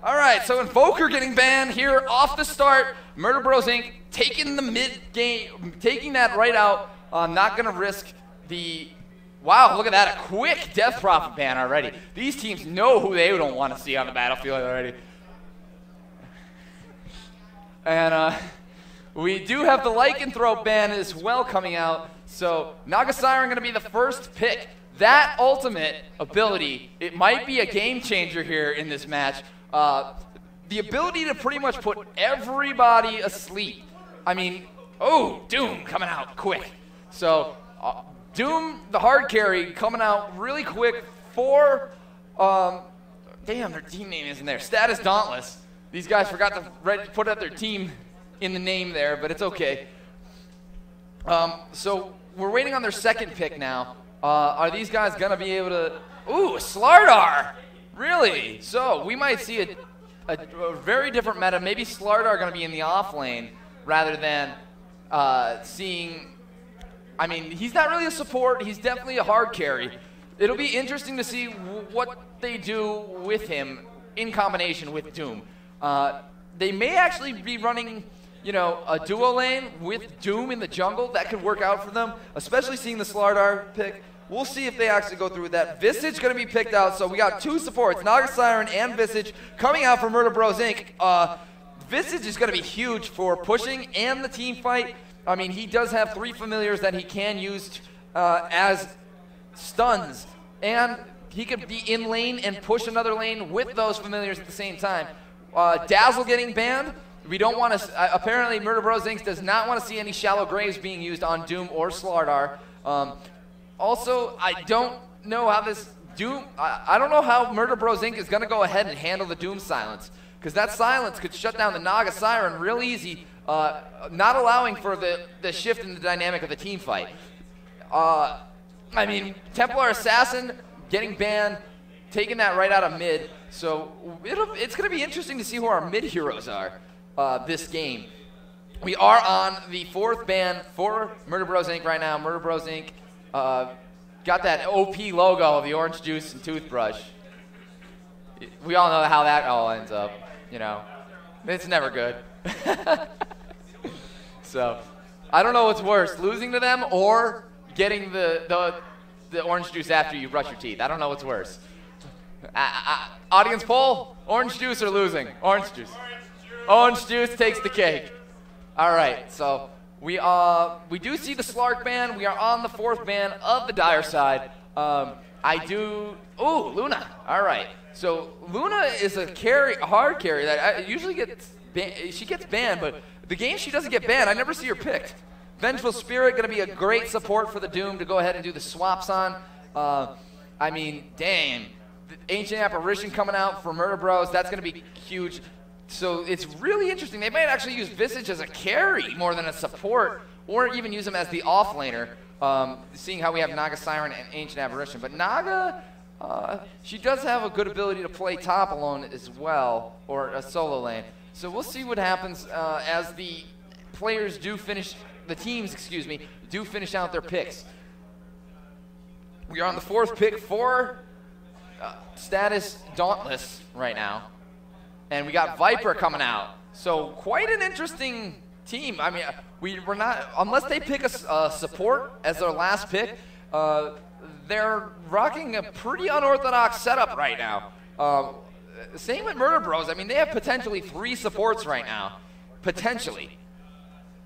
All right, so Invoker getting banned here off the start. Murder Bros Inc. taking the mid game, taking that right out. Not going to risk the... Wow, look at that. A quick Death Prophet ban already. These teams know who they don't want to see on the battlefield already. And we do have the Lycanthrope ban as well coming out. So Naga Siren going to be the first pick. That ultimate ability, it might be a game changer here in this match. The ability to pretty much put everybody asleep. I mean, oh, Doom coming out quick. So Doom, the hard carry, coming out really quick for, damn, their team name isn't there. Status Dauntless. These guys forgot to put out their team in the name there, but it's okay. So we're waiting on their second pick now. Are these guys going to be able to... Ooh, Slardar! Really? So we might see a very different meta. Maybe Slardar going to be in the off lane rather than seeing... I mean, he's not really a support. He's definitely a hard carry. It'll be interesting to see what they do with him in combination with Doom. They may actually be running, you know, a duo lane with Doom in the jungle. That could work out for them, especially seeing the Slardar pick. We'll see if they actually go through with that. Visage going to be picked out, so we got two supports, Naga Siren and Visage, coming out for Murder Bros Inc. Visage is going to be huge for pushing and the team fight. I mean, he does have 3 familiars that he can use as stuns, and he could be in lane and push another lane with those familiars at the same time. Dazzle getting banned. We don't want to, apparently Murder Bros Inc. does not want to see any shallow graves being used on Doom or Slardar. Also, I don't know how this Doom, I don't know how Murder Bros Inc. is going to go ahead and handle the Doom silence, because that silence could shut down the Naga Siren real easy, not allowing for the shift in the dynamic of the team fight. I mean, Templar Assassin getting banned, taking that right out of mid, so it's going to be interesting to see who our mid heroes are this game. We are on the 4th ban for Murder Bros Inc. right now. Murder Bros Inc. Got that OP logo of the orange juice and toothbrush. We all know how that all ends up, you know. It's never good. So, I don't know what's worse, losing to them or getting the orange juice after you brush your teeth. I don't know what's worse. Audience poll, orange juice or losing? Orange juice. Orange juice takes the cake. All right, so we do see the Slark ban. We are on the 4th ban of the Dire side. Ooh, Luna. All right. So Luna is a hard carry that usually gets she gets banned, but the game she doesn't get banned, I never see her picked. Vengeful Spirit going to be a great support for the Doom to go ahead and do the swaps on. I mean, damn. The Ancient Apparition coming out for Murder Bros, that's going to be huge. So it's really interesting. They might actually use Visage as a carry more than a support, or even use him as the offlaner, seeing how we have Naga Siren and Ancient Apparition. But Naga, she does have a good ability to play top alone as well, or a solo lane. So we'll see what happens as the players do finish, the teams, excuse me, do finish out their picks. We are on the 4th pick for Status Dauntless right now. And we got Viper coming out. So quite an interesting team. I mean, we're not, unless they pick a support as their last pick, they're rocking a pretty unorthodox setup right now. Same with Murder Bros. I mean, they have potentially 3 supports right now. Potentially.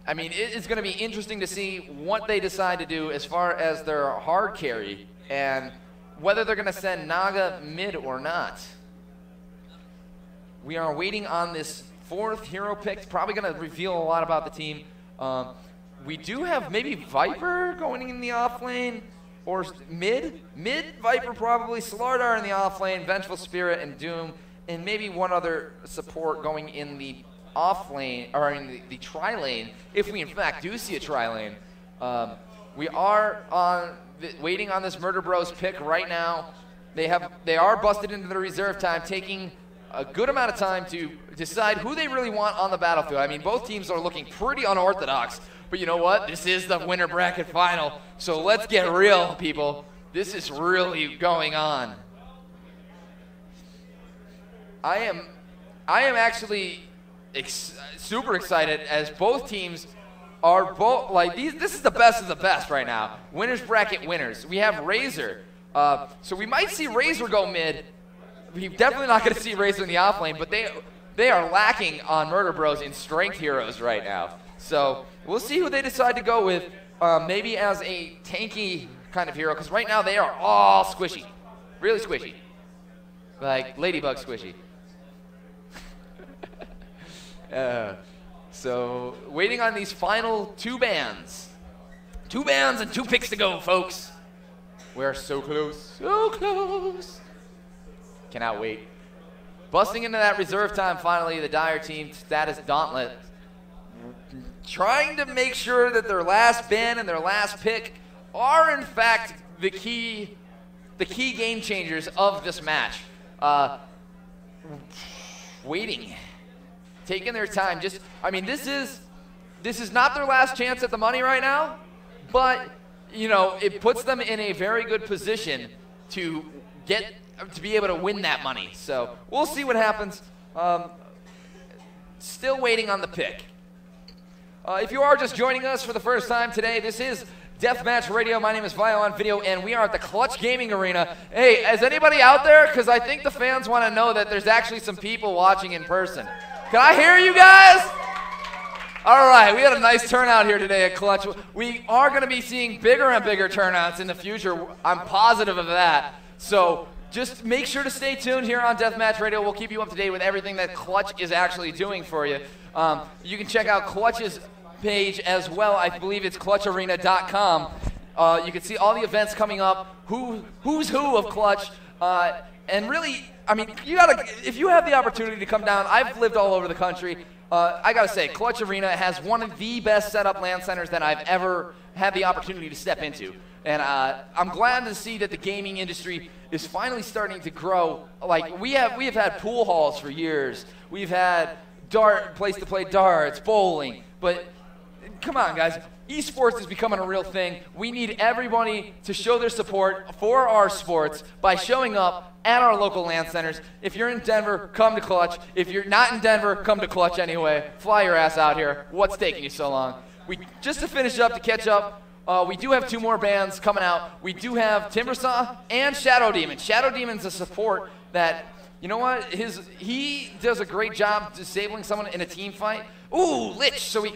I mean, it's going to be interesting to see what they decide to do as far as their hard carry and whether they're going to send Naga mid or not. We are waiting on this 4th hero pick. It's probably going to reveal a lot about the team. We do have maybe Viper going in the off lane, or mid Viper probably, Slardar in the off lane, Vengeful Spirit and Doom, and maybe one other support going in the off lane, or in the tri lane, if we in fact do see a tri lane. We are waiting on this Murder Bros pick right now. They are busted into the reserve time, taking a good amount of time to decide who they really want on the battlefield. I mean, both teams are looking pretty unorthodox, but you know what? This is the winner bracket final, so let's get real, people. This is really going on. I am I am actually super excited as both teams are both like these. This is the best of the best right now. Winners bracket winners. We have Razor, so we might see Razor go mid. We're definitely not going to see Razor in the off lane, but they are lacking on Murder Bros in strength heroes right now. So we'll see who they decide to go with, maybe as a tanky kind of hero, because right now they are all squishy, really squishy, like ladybug squishy. So waiting on these final 2 bans. 2 bans and 2 picks to go, folks. We're so close, so close. Cannot wait. Busting into that reserve time finally, the Dire team, status Dauntless, trying to make sure that their last ban and their last pick are in fact the key game changers of this match. Waiting, taking their time. I mean, this is not their last chance at the money right now, but you know, it puts them in a very good position to be able to win that money. So we'll see what happens. Still waiting on the pick. If you are just joining us for the first time today, this is Deathmatch Radio. My name is Vio on Video, and we are at the Clutch Gaming Arena. Hey, is anybody out there? Because I think the fans want to know that there's actually some people watching in person. Can I hear you guys? All right, we had a nice turnout here today at Clutch. We are going to be seeing bigger and bigger turnouts in the future. I'm positive of that. So just make sure to stay tuned here on Deathmatch Radio. We'll keep you up to date with everything that Clutch is actually doing for you. You can check out Clutch's page as well. I believe it's clutcharena.com. You can see all the events coming up, who's who of Clutch, and really, I mean, if you have the opportunity to come down, I've lived all over the country. I gotta say, Clutch Arena has one of the best setup LAN centers that I've ever had the opportunity to step into. And I'm glad to see that the gaming industry is finally starting to grow. Like, we have had pool halls for years. We've had place to play darts, bowling, but come on, guys. Esports is becoming a real thing. We need everybody to show their support for our sports by showing up at our local LAN centers. If you're in Denver, come to Clutch. If you're not in Denver, come to Clutch anyway. Fly your ass out here. What's taking you so long? Just to finish up, to catch up, we do have 2 more bands coming out. We do have Timbersaw and Shadow Demon. Shadow Demon's a support that, you know what, he does a great job disabling someone in a team fight. Ooh, Lich, so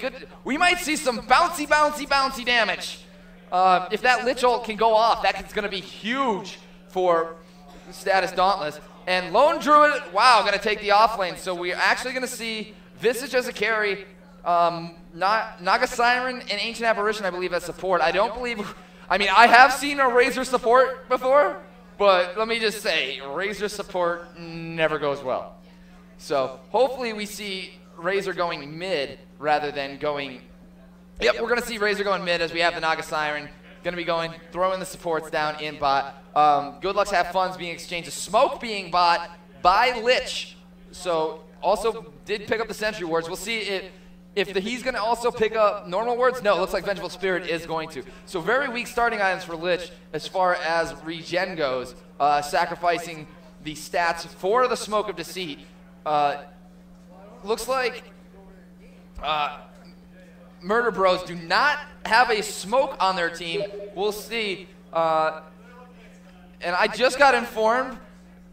we might see some bouncy damage. If that Lich ult can go off, that's going to be huge for status Dauntless. And Lone Druid, wow, going to take the off lane. So we're actually going to see Visage as a carry, Naga Siren and Ancient Apparition, I believe, as support. I have seen a Razor support before, but let me just say, Razor support never goes well. So hopefully we see Razor going mid rather than going... Yep, we're going to see Razor going mid as we have the Naga Siren. Going to be throwing the supports down in bot. Good Luck's Have Fun's being exchanged. A smoke being bought by Lich. So also did pick up the Sentry Wards. We'll see if he's going to also pick up normal wards. No, it looks like Vengeful Spirit is going to. So very weak starting items for Lich as far as regen goes. Sacrificing the stats for the Smoke of Deceit. Looks like Murder Bros do not have a smoke on their team. We'll see. And I just got informed.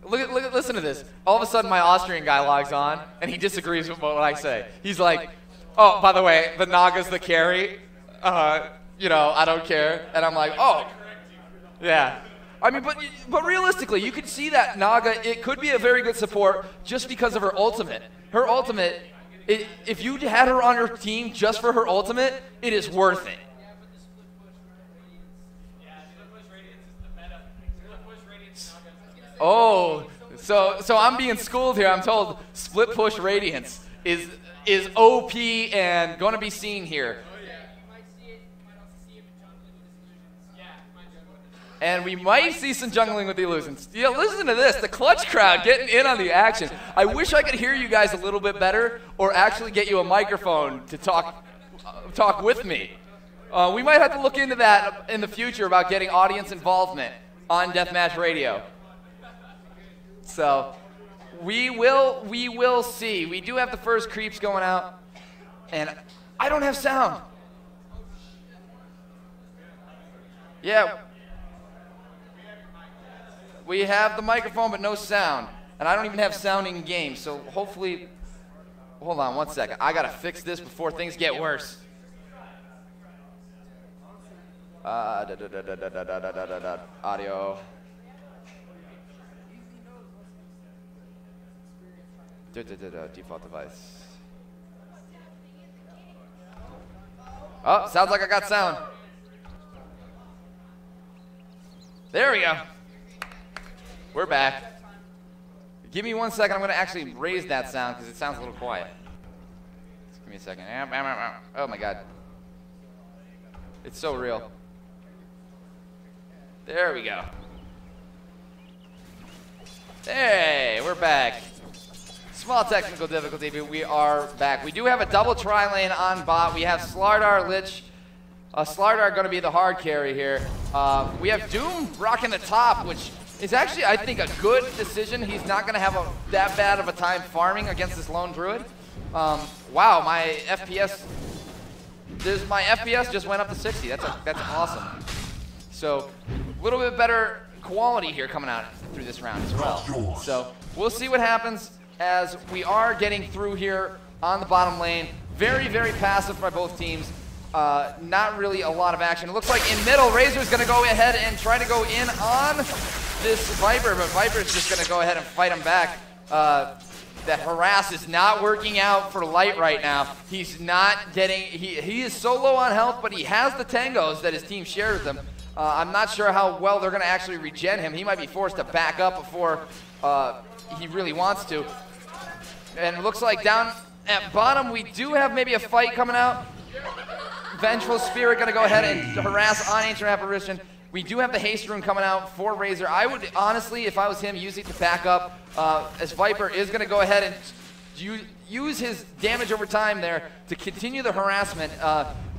Listen to this. All of a sudden, my Austrian guy logs on, and he disagrees with what I say. He's like, "Oh, by the way, the Naga's the carry. You know, I don't care." And I'm like, "Oh, yeah." I mean, but realistically, you could see that Naga, it could be a very good support just because of her ultimate. Her ultimate, if you had her on your team just for her ultimate, it is worth it. Oh, so I'm being schooled here. I'm told split push Radiance is OP and going to be seen here. And we might see some jungling with the illusions. Yeah, listen to this. The Clutch crowd getting in on the action. I wish I could hear you guys a little bit better or actually get you a microphone to talk with me. We might have to look into that in the future about getting audience involvement on Deathmatch Radio. So we will see. We do have the first creeps going out, and I don't have sound. Yeah. We have the microphone, but no sound. And I don't even have sound in game, so hopefully... Hold on 1 second. I gotta fix this before things get worse. Audio. Default device. Oh, sounds like I got sound. There we go. We're back. Give me 1 second. I'm going to actually raise that sound because it sounds a little quiet. Just give me a second. Oh my God. It's so real. There we go. Hey, we're back. Small technical difficulty, but we are back. We do have a double tri-lane on bot. We have Slardar, Lich. Slardar going to be the hard carry here. We have Doom rocking the top, which is actually, I think, a good decision. He's not going to have that bad of a time farming against this lone druid. Wow, my FPS just went up to 60. That's awesome. So, a little bit better quality here coming out through this round as well. So, we'll see what happens as we are getting through here on the bottom lane. Very, very passive by both teams. Not really a lot of action. It looks like in middle, Razor's going to go ahead and try to go in on this Viper, but Viper's just going to go ahead and fight him back. That harass is not working out for Light right now. He's not getting, he is so low on health, but he has the tangos that his team shared with him. I'm not sure how well they're going to actually regen him. He might be forced to back up before he really wants to. And it looks like down at bottom, we do have maybe a fight coming out. Vengeful Spirit going to go ahead and harass on Ancient Apparition. We do have the haste rune coming out for Razor. I would honestly, if I was him, use it to back up, as Viper is going to go ahead and use his damage over time there to continue the harassment.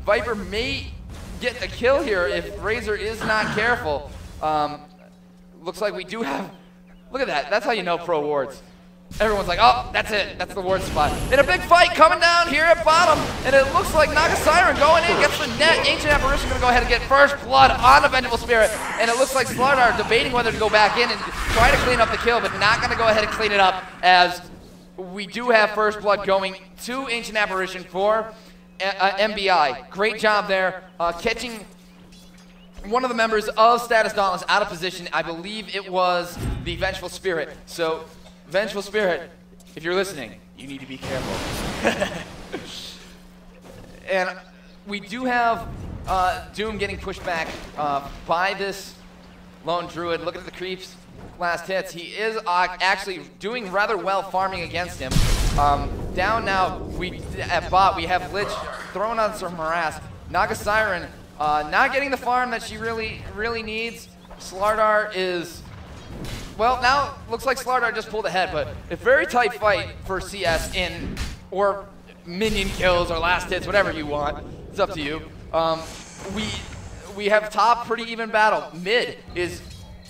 Viper may get a kill here if Razor is not careful. Looks like we do have, look at that, that's how you know pro wards. Everyone's like, oh, that's it. That's the ward spot. And a big fight coming down here at bottom. And it looks like Naga Siren going in, gets the net. Ancient Apparition going to go ahead and get first blood on the Vengeful Spirit. And it looks like Slardar debating whether to go back in and try to clean up the kill, but not going to go ahead and clean it up, as we do have first blood going to Ancient Apparition for MBI. Great job there, catching one of the members of Status Dauntless out of position. I believe it was the Vengeful Spirit. So, Vengeful Spirit, if you're listening, you need to be careful. And we do have Doom getting pushed back by this lone druid. Look at the creeps, last hits. He is actually doing rather well farming against him. Down now, at bot, we have Lich throwing on some harass. Naga Siren not getting the farm that she really needs. Slardar is... Well, now looks like Slardar just pulled ahead, but a very tight fight for CS or minion kills or last hits, whatever you want. It's up to you. We have top pretty even battle. Mid is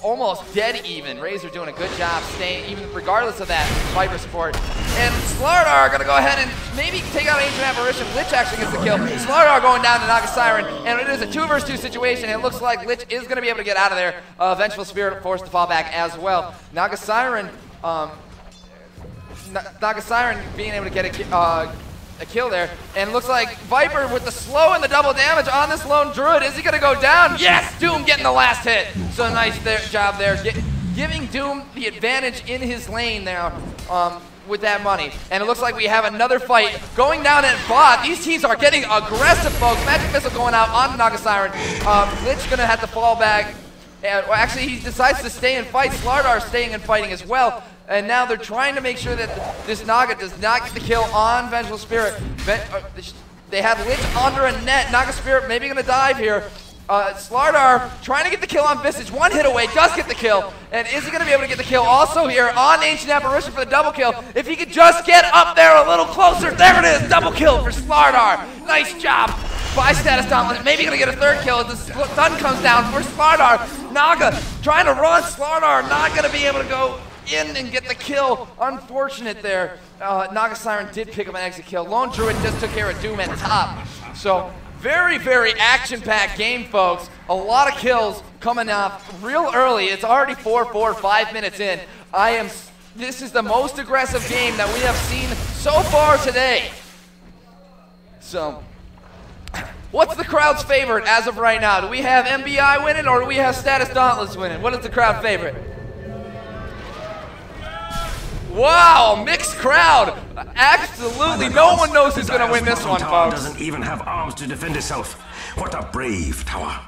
almost dead even. Razor doing a good job staying even regardless of that Viper support. And Slardar gonna go ahead and maybe take out Ancient Apparition. Lich actually gets the kill. Slardar going down to Naga Siren, and it is a 2 versus 2 situation. It looks like Lich is gonna be able to get out of there. Vengeful Spirit forced to fall back as well. Naga Siren being able to get a kill there, and it looks like Viper with the slow and the double damage on this lone druid. Is he gonna go down? Yes, Doom getting the last hit. So nice job there, giving Doom the advantage in his lane now with that money. And it looks like we have another fight going down at bot. These teams are getting aggressive, folks. Magic Missile going out on Naga Siren. Lich gonna have to fall back. And, well, actually, he decides to stay and fight. Slardar staying and fighting as well. And now they're trying to make sure that this Naga does not get the kill on Vengeful Spirit. They have Lich under a net. Naga Spirit maybe going to dive here. Slardar trying to get the kill on Visage. 1 hit away, does get the kill. And is he going to be able to get the kill also here on Ancient Apparition for the double kill? If he could just get up there a little closer. There it is, double kill for Slardar. Nice job by Status Dauntless. Maybe going to get a third kill as the stun comes down for Slardar. Naga trying to run. Slardar not going to be able to go in and get the kill. Unfortunate there. Naga Siren did pick up an exit kill. Lone Druid just took care of Doom at top. So very, very action-packed game, folks. A lot of kills coming off real early. It's already 4-4, 5 minutes in. This is the most aggressive game that we have seen so far today. So, what's the crowd's favorite as of right now? Do we have MBI winning or do we have Status Dauntless winning? What is the crowd favorite? Wow, mixed crowd. Absolutely, no one knows who's going to win this one, folks. Doesn't even have arms to defend itself. What a brave tower.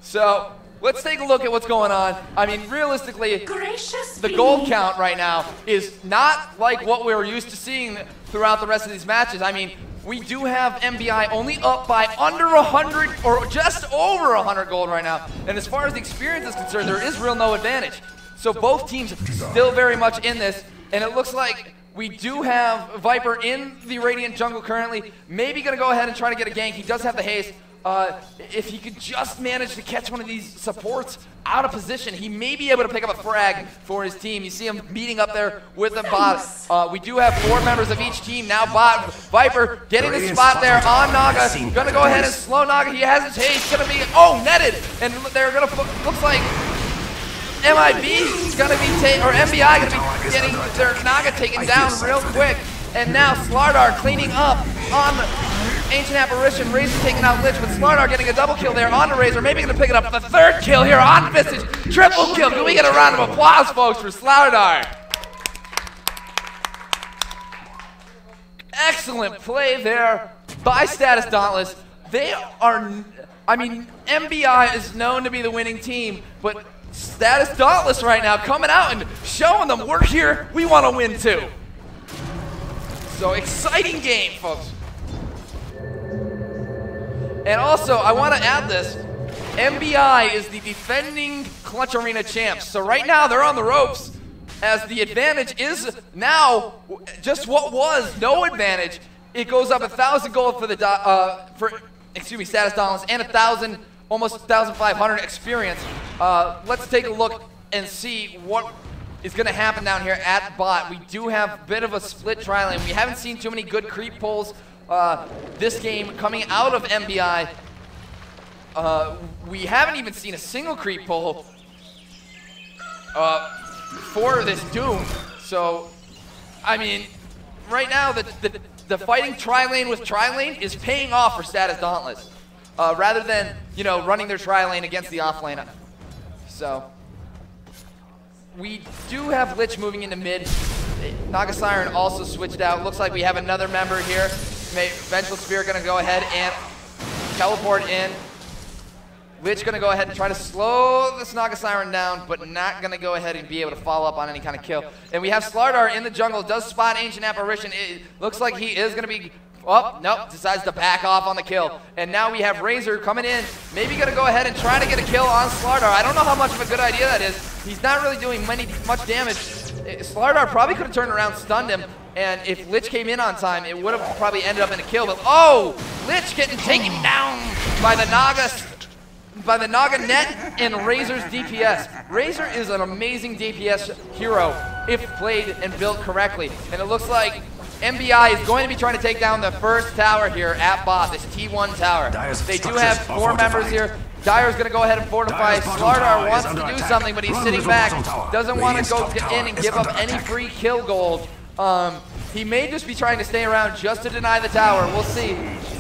So, let's take a look at what's going on. I mean, realistically, the gold count right now is not like what we were used to seeing throughout the rest of these matches. I mean, we do have MBI only up by under 100 or just over 100 gold right now. And as far as the experience is concerned, there is real no advantage. So both teams still very much in this. And it looks like we do have Viper in the Radiant jungle currently. Maybe going to go ahead and try to get a gank. He does have the haste. If he could just manage to catch one of these supports out of position, he may be able to pick up a frag for his team. You see him meeting up there with the bot. We do have 4 members of each team now. Bot Viper getting the spot there on Naga. Gonna go ahead and slow Naga. He has his haste. Gonna be netted, and they're gonna looks like MIB is gonna be MBI gonna be getting their Naga taken down real quick. And now Slardar cleaning up on Ancient Apparition. Razor taking out Lich, but Slardar getting a double kill there on the Razor. Maybe gonna pick it up the 3rd kill here on Visage. Triple kill. Can we get a round of applause, folks, for Slardar? Excellent play there by Status Dauntless. MBI is known to be the winning team, but Status Dauntless right now coming out and showing them we're here, we want to win too. So exciting game, folks. And also, I want to add this. MBI is the defending Clutch Arena champs. So right now, they're on the ropes, as the advantage is now just what was no advantage. It goes up 1,000 gold for the Status Dauntless, and 1,000, almost 1,500 experience. Let's take a look and see what is going to happen down here at bot. We do have a bit of a split tri lane. We haven't seen too many good creep pulls this game coming out of MBI. We haven't even seen a single creep pull for this Doom. So, I mean, right now the fighting tri lane with tri lane is paying off for Status Dauntless, rather than running their tri lane against the off lane. So we do have Lich moving into mid. Naga Siren also switched out. Looks like we have another member here. Vengeful Spear gonna go ahead and teleport in. Lich gonna go ahead and try to slow this Naga Siren down, but not gonna go ahead and be able to follow up on any kind of kill. And we have Slardar in the jungle, does spot Ancient Apparition. It looks like he is gonna be, oh, nope, decides to back off on the kill. And now we have Razor coming in, maybe gonna go ahead and try to get a kill on Slardar. I don't know how much of a good idea that is. He's not really doing much damage. Slardar probably could have turned around, stunned him, and if Lich came in on time, it would have probably ended up in a kill. But oh, Lich getting taken down by the Naga net and Razor's DPS. Razor is an amazing DPS hero if played and built correctly. And it looks like MBI is going to be trying to take down the first tower here at bot, this T1 tower. They do have 4 members here. Dyer's going to go ahead and fortify. Slardar wants to do something, but he's sitting back. Doesn't want to go in and give up any free kill gold. He may just be trying to stay around just to deny the tower. We'll see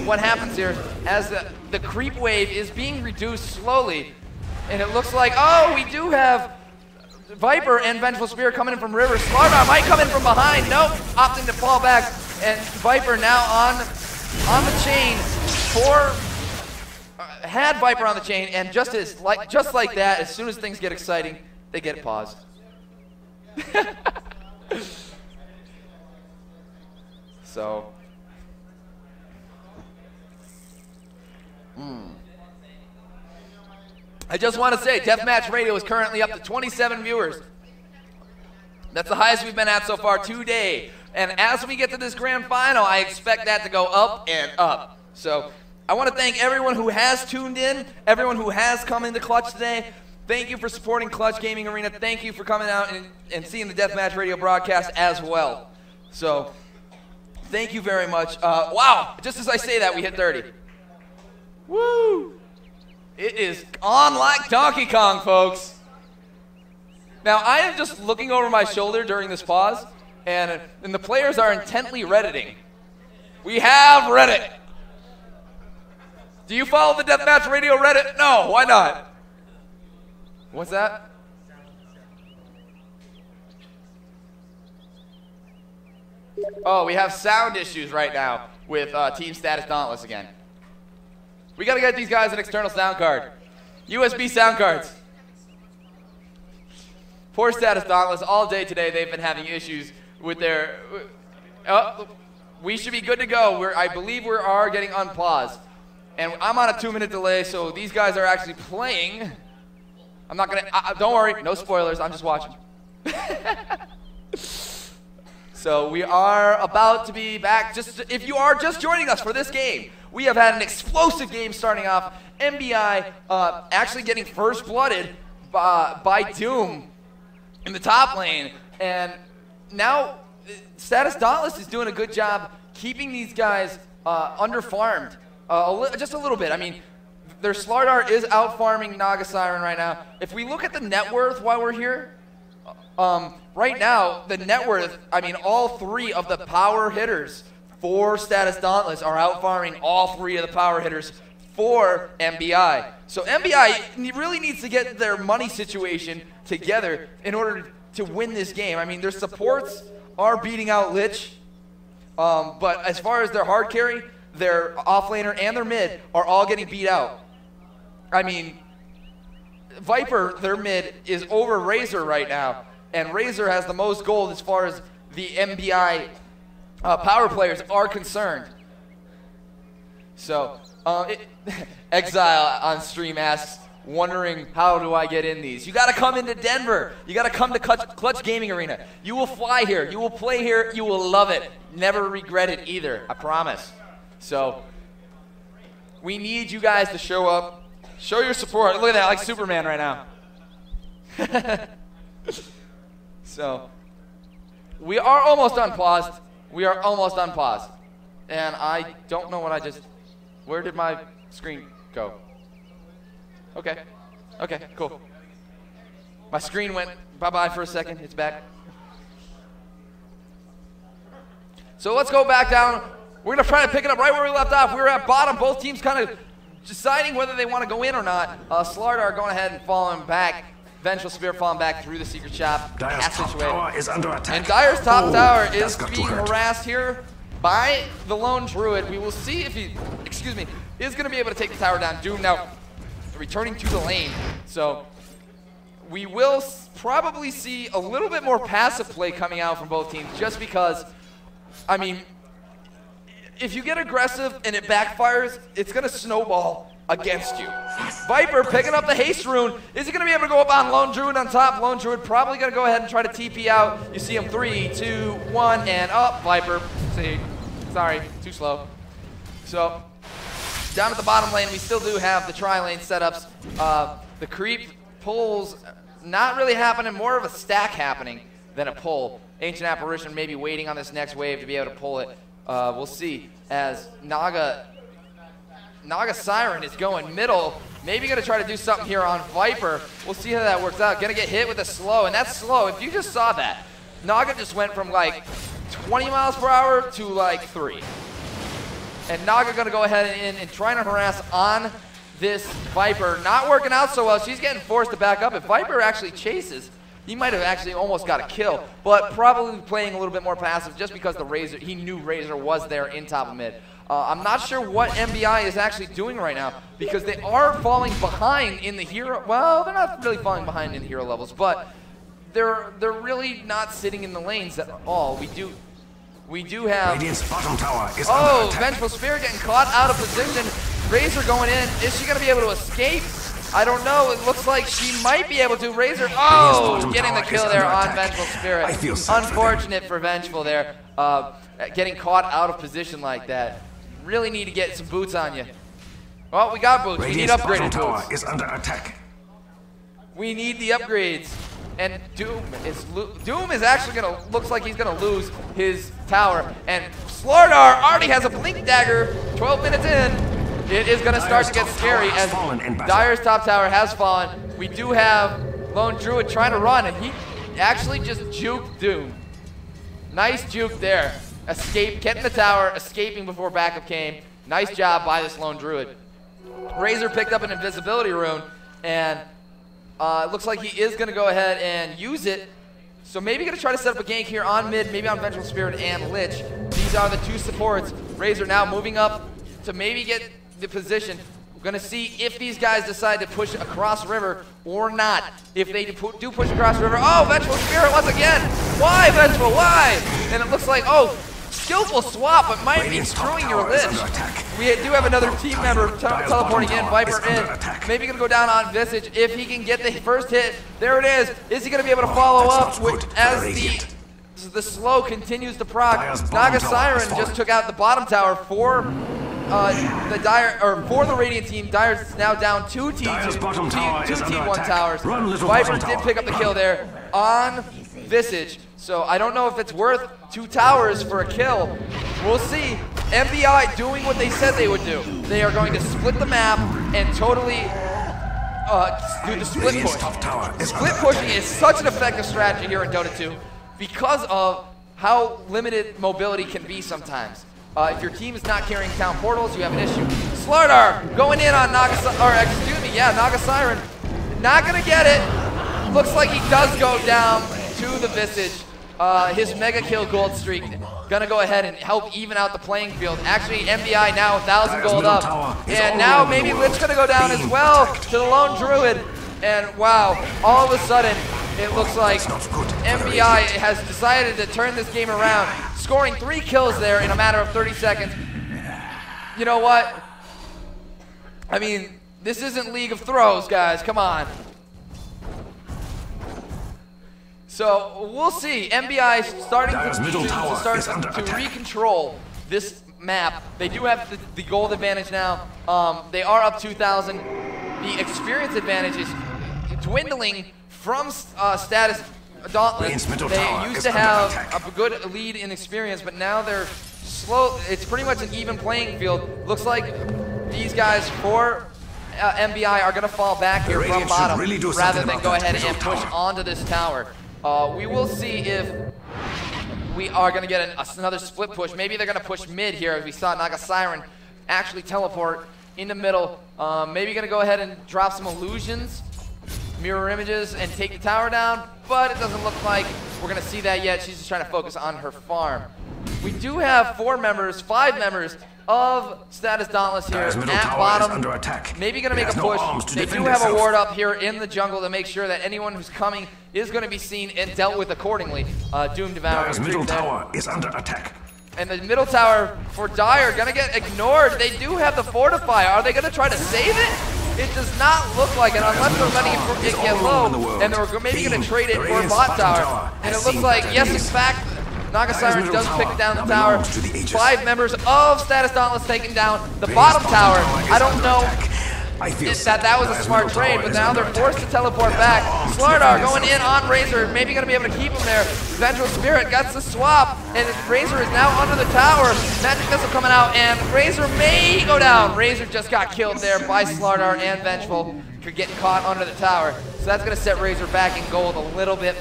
what happens here as the creep wave is being reduced slowly. And it looks like, oh, we do have Viper and Vengeful Spear coming in from River. Slardar might come in from behind. Nope, opting to fall back. And Viper now on the chain had Viper on the chain, and just like that, as soon as things get exciting, they get paused. So, I just want to say, Deathmatch Radio is currently up to 27 viewers. That's the highest we've been at so far today. And as we get to this grand final, I expect that to go up and up. So, I want to thank everyone who has tuned in, everyone who has come into Clutch today. Thank you for supporting Clutch Gaming Arena. Thank you for coming out and seeing the Deathmatch Radio broadcast as well. So, thank you very much. Wow, just as I say that, we hit 30. Woo! It is on like Donkey Kong, folks. Now, I am just looking over my shoulder during this pause, and the players are intently Redditing. We have Reddit. Do you follow the Deathmatch Radio Reddit? No, why not? What's that? Oh, we have sound issues right now with Team Status Dauntless again. We gotta get these guys an external sound card. USB sound cards. Poor Status Dauntless, all day today they've been having issues with their... we should be good to go. I believe we are getting unpaused. And I'm on a 2-minute delay, so these guys are actually playing. I'm not gonna, don't worry, no spoilers, I'm just watching. So we are about to be back. If you are just joining us for this game, we have had an explosive game starting off. MBI actually getting first blooded by Doom in the top lane. And now Status Dauntless is doing a good job keeping these guys under-farmed. Just a little bit. I mean, their Slardar is out-farming Naga Siren right now. If we look at the net worth while we're here, right now, the net worth, I mean, all 3 of the power hitters for Status Dauntless are out-farming all 3 of the power hitters for MBI. So MBI really needs to get their money situation together in order to win this game. I mean, their supports are beating out Lich, but as far as their hard carry, their offlaner and their mid are all getting beat out. I mean, Viper, their mid, is over Razor right now, and Razor has the most gold as far as the MBI power players are concerned. So, Exile on stream asks, wondering how do I get in these? You got to come into Denver. You got to come to Clutch Gaming Arena. You will fly here. You will play here. You will love it. Never regret it either. I promise. So, we need you guys to show up. Show your support. Look at that, like Superman right now. So, we are almost unpaused. We are almost unpaused. And I don't know what I just... Where did my screen go? Okay. Okay, cool. My screen went bye-bye for a second. It's back. So let's go back down. We're going to try to pick it up right where we left off. We were at bottom. Both teams kind of deciding whether they want to go in or not. Slardar going ahead and falling back. Vengeful Spear falling back through the secret shop. Dire's top tower is under attack. And Dire's top tower is being harassed here by the lone druid. We will see if he, is going to be able to take the tower down. Doom now returning to the lane. So we will probably see a little bit more passive play coming out from both teams just because, I mean, if you get aggressive and it backfires, it's going to snowball against you. Viper picking up the haste rune. Is he going to be able to go up on Lone Druid on top? Lone Druid probably going to go ahead and try to TP out. You see him 3, 2, 1, and up. Viper. See, sorry, too slow. So, down at the bottom lane, we still do have the tri-lane setups. The creep pulls not really happening, more of a stack happening than a pull. Ancient Apparition maybe waiting on this next wave to be able to pull it. We'll see as Naga Siren is going middle. Maybe going to try to do something here on Viper. We'll see how that works out. Going to get hit with a slow, and that's slow. If you just saw that, Naga just went from like 20 miles per hour to like 3. And Naga going to go ahead and trying to harass on this Viper. Not working out so well. She's getting forced to back up. If Viper actually chases, he might have actually almost got a kill, but probably playing a little bit more passive just because the Razor, he knew Razor was there in top of mid. I'm not sure what MBI is actually doing right now because they are falling behind in the hero. Well, they're not really falling behind in the hero levels, but they're really not sitting in the lanes at all. We do have. Radiant's bottom tower is under attack. Vengeful Spear getting caught out of position. Razor going in. Is she going to be able to escape? I don't know. It looks like she might be able to. Razor, getting the kill there on Vengeful Spirit. Unfortunate for Vengeful there. Getting caught out of position like that. Really need to get some boots on you. Well, we got boots. We need upgraded bottom tower boots. is under attack. We need the upgrades. And Doom is actually gonna, looks like he's gonna lose his tower. And Slardar already has a blink dagger. 12 minutes in, it is gonna start to get scary as Dire's top tower has fallen. We do have Lone Druid trying to run, and he actually just juked Doom. Nice juke there. Escape, getting the tower, escaping before backup came. Nice job by this Lone Druid. Razor picked up an invisibility rune, and it looks like he is going to go ahead and use it. So maybe going to try to set up a gank here on mid, maybe on Vengeful Spirit and Lich. These are the two supports. Razor now moving up to maybe get the position. We're going to see if these guys decide to push across river or not. If they do push across river, oh, Vengeful Spirit once again. Why, Vengeful, why? And it looks like, oh, skillful swap, but might be screwing your Lich. We do have another team member teleporting in, Viper in. Maybe gonna go down on Visage if he can get the first hit. There it is. Is he gonna be able to follow up as the slow continues to proc? Naga Siren just took out the bottom tower for the Radiant team. Dire's now down two T1 towers. Viper did pick up the kill there on Visage. So I don't know if it's worth 2 towers for a kill. We'll see. MBI doing what they said they would do. They are going to split the map and totally do the split push. Split pushing is such an effective strategy here in Dota 2 because of how limited mobility can be sometimes. If your team is not carrying town portals, you have an issue. Slardar going in on Naga Siren. Not gonna get it. Looks like he does go down to the Visage. His mega kill gold streak gonna go ahead and help even out the playing field. Actually, MBI now 1,000 gold up. And now maybe Lich gonna go down as well to the Lone Druid. And wow, all of a sudden, it looks like MBI has decided to turn this game around, scoring 3 kills there in a matter of 30 seconds. You know what? I mean, this isn't League of Throws, guys, come on. So we'll see. MBI starting to recontrol this map. They do have the gold advantage now. They are up 2,000. The experience advantage is dwindling from status Dauntless. They used to have a good lead in experience, but now they're slow. It's pretty much an even playing field. Looks like these guys for MBI are going to fall back here from bottom rather than go ahead and push onto this tower. We will see if we are going to get another split push. Maybe they're going to push mid here, as we saw Naga Siren actually teleport in the middle. Maybe going to go ahead and drop some illusions, mirror images, and take the tower down, but it doesn't look like we're going to see that yet. She's just trying to focus on her farm. We do have 5 members of Status Dauntless here at bottom. Maybe going to make a push. They do have a ward up here in the jungle to make sure that anyone who's coming is going to be seen and dealt with accordingly. Doom Devourer. Middle tower is under attack. And the middle tower for Dire going to get ignored. They do have the Fortify. Are they going to try to save it? It does not look like it unless they're letting it get low. And they're maybe going to trade it for a bot tower. And it looks like, yes, in fact, Naga Siren does pick down the tower. 5 members of Status Dauntless taking down the bottom tower. I don't know if that was a smart trade, but now they're forced to teleport back. Slardar going in on Razor, maybe going to be able to keep him there. Vengeful Spirit gets the swap, and Razor is now under the tower. Magic Missile coming out, and Razor may go down. Razor just got killed there by Slardar and Vengeful. Could get caught under the tower. So that's going to set Razor back in gold a little bit.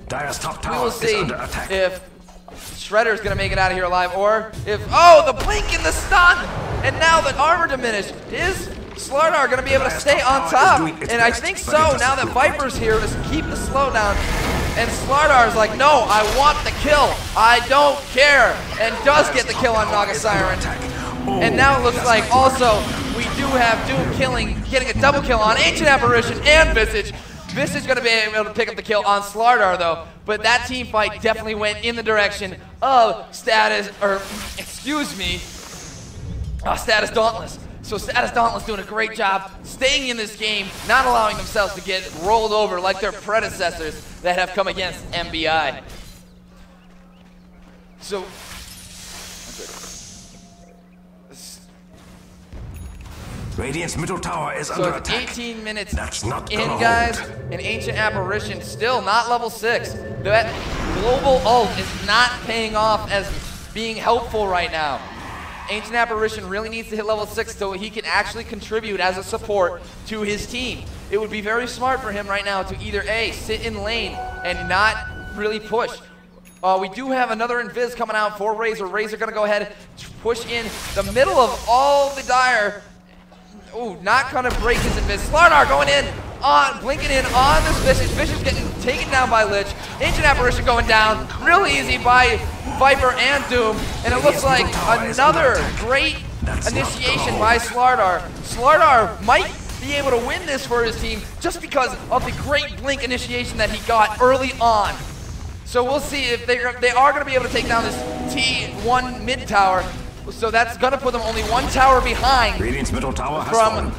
Dire's top tower we will see if Shredder's gonna make it out of here alive, or if, oh, the blink and the stun! And now the armor diminished. Is Slardar gonna be able to stay on top? And I think so, now that Viper's here to keep the slowdown. And Slardar's like, no, I want the kill. I don't care. And does get the kill on Naga Siren. And now it looks like also we do have Doom getting a double kill on Ancient Apparition and Visage. Visage going to be able to pick up the kill on Slardar though, but that team fight definitely went in the direction of Status Dauntless. So Status Dauntless doing a great job staying in this game, not allowing themselves to get rolled over like their predecessors that have come against MBI. So Radiant's middle tower is So under it's attack. 18 minutes That's not in, gonna guys. hold. An Ancient Apparition, still not level 6. That global ult is not paying off as being helpful right now. Ancient Apparition really needs to hit level 6 so he can actually contribute as a support to his team. It would be very smart for him right now to either A, sit in lane and not really push. We do have another Invis coming out for Razor. Razor gonna go ahead and push in the middle of all the Dire. Ooh, not gonna break his Invis. Slardar going in, blinking in on this Vicious. Vicious getting taken down by Lich. Ancient Apparition going down really easy by Viper and Doom. And it looks like another great initiation by Slardar. Slardar might be able to win this for his team just because of the great blink initiation that he got early on. So we'll see if they are going to be able to take down this T1 mid tower. So that's going to put them only one tower behind Radiant's middle tower has fallen.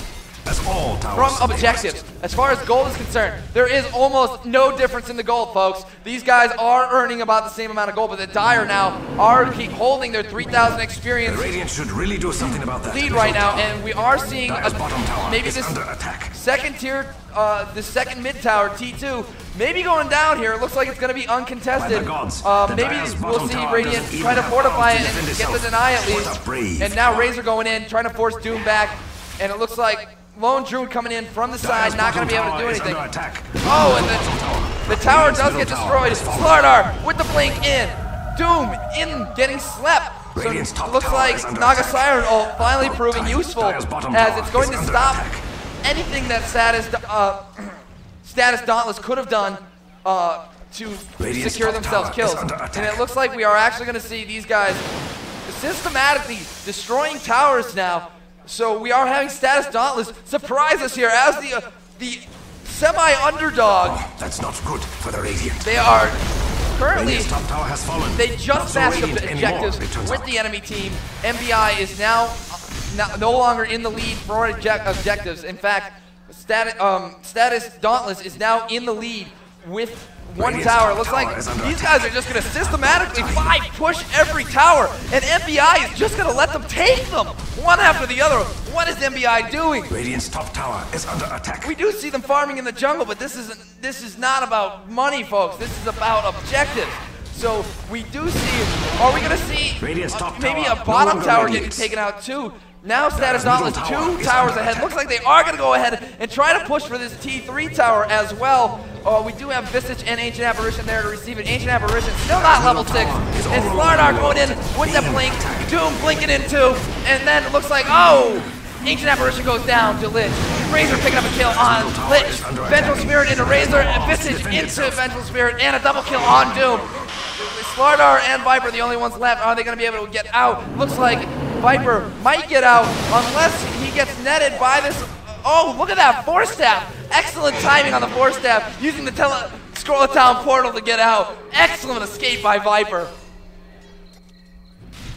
As all towers from objectives. As far as gold is concerned, there is almost no difference in the gold, folks. These guys are earning about the same amount of gold, but the Dire now are keep holding their 3,000 experience The Radiant should really do something about that. lead right now, and we are seeing Dire's bottom tower maybe is this under attack. second tier, the second mid tower, T2, maybe going down here. It looks like it's going to be uncontested. By the gods, the Maybe Dire's we'll bottom see tower Radiant doesn't try to even fortify have it to and defend get the itself. deny at What least. a brave And now card. Razor going in, trying to force Doom back, and it looks like Lone Druid coming in from the side, Dire's not going to be able to bottom do tower is anything. under attack. Oh, and the tower Radiant's does middle get tower destroyed. has fallen. Slardar with the blink in. Doom in, getting slept. So Radiant's it top looks tower like is under Naga attack. Siren ult finally proving useful Dire's bottom as tower it's going is to under stop attack. anything that Status Dauntless could have done to Radiant's secure top themselves tower kills. is under attack. And it looks like we are actually going to see these guys systematically destroying towers now. So we are having Status Dauntless surprise us here as the semi-underdog. Oh, that's not good for the Radiant. They are currently, Radiant's top tower has fallen. they Not just so smashed the radiant anymore, objectives it turns with out. the enemy team. MBI is now no longer in the lead for objectives. In fact, Status Dauntless is now in the lead with one Radiant's tower. top Looks tower like is under these attack. guys are just going to systematically push every tower, and MBI is just going to let them take them one after the other. What is MBI doing? Radiant's top tower is under attack. We do see them farming in the jungle, but this is not about money, folks. This is about objectives. So we do see, are we going to see Radiant's top maybe tower a bottom no longer tower getting radiates. taken out too? Now Status Dire's middle Dauntless tower 2 is towers under ahead. attack. Looks like they are going to go ahead and try to push for this T3 tower as well. We do have Visage and Ancient Apparition there to receive it. Ancient Apparition still not level 6. And Slardar going in with the blink. Doom blinking in too. And then it looks like, oh! Ancient Apparition goes down to Lich. Razor picking up a kill on Lich. Vengeful Spirit into Razor, and Visage into Vengeful Spirit, and a double kill on Doom. Slardar and Viper the only ones left. Are they going to be able to get out? Looks like Viper might get out unless he gets netted by this. Oh, look at that Force Staff. Excellent timing on the Force Staff, using the Scroll of Town portal to get out. Excellent escape by Viper.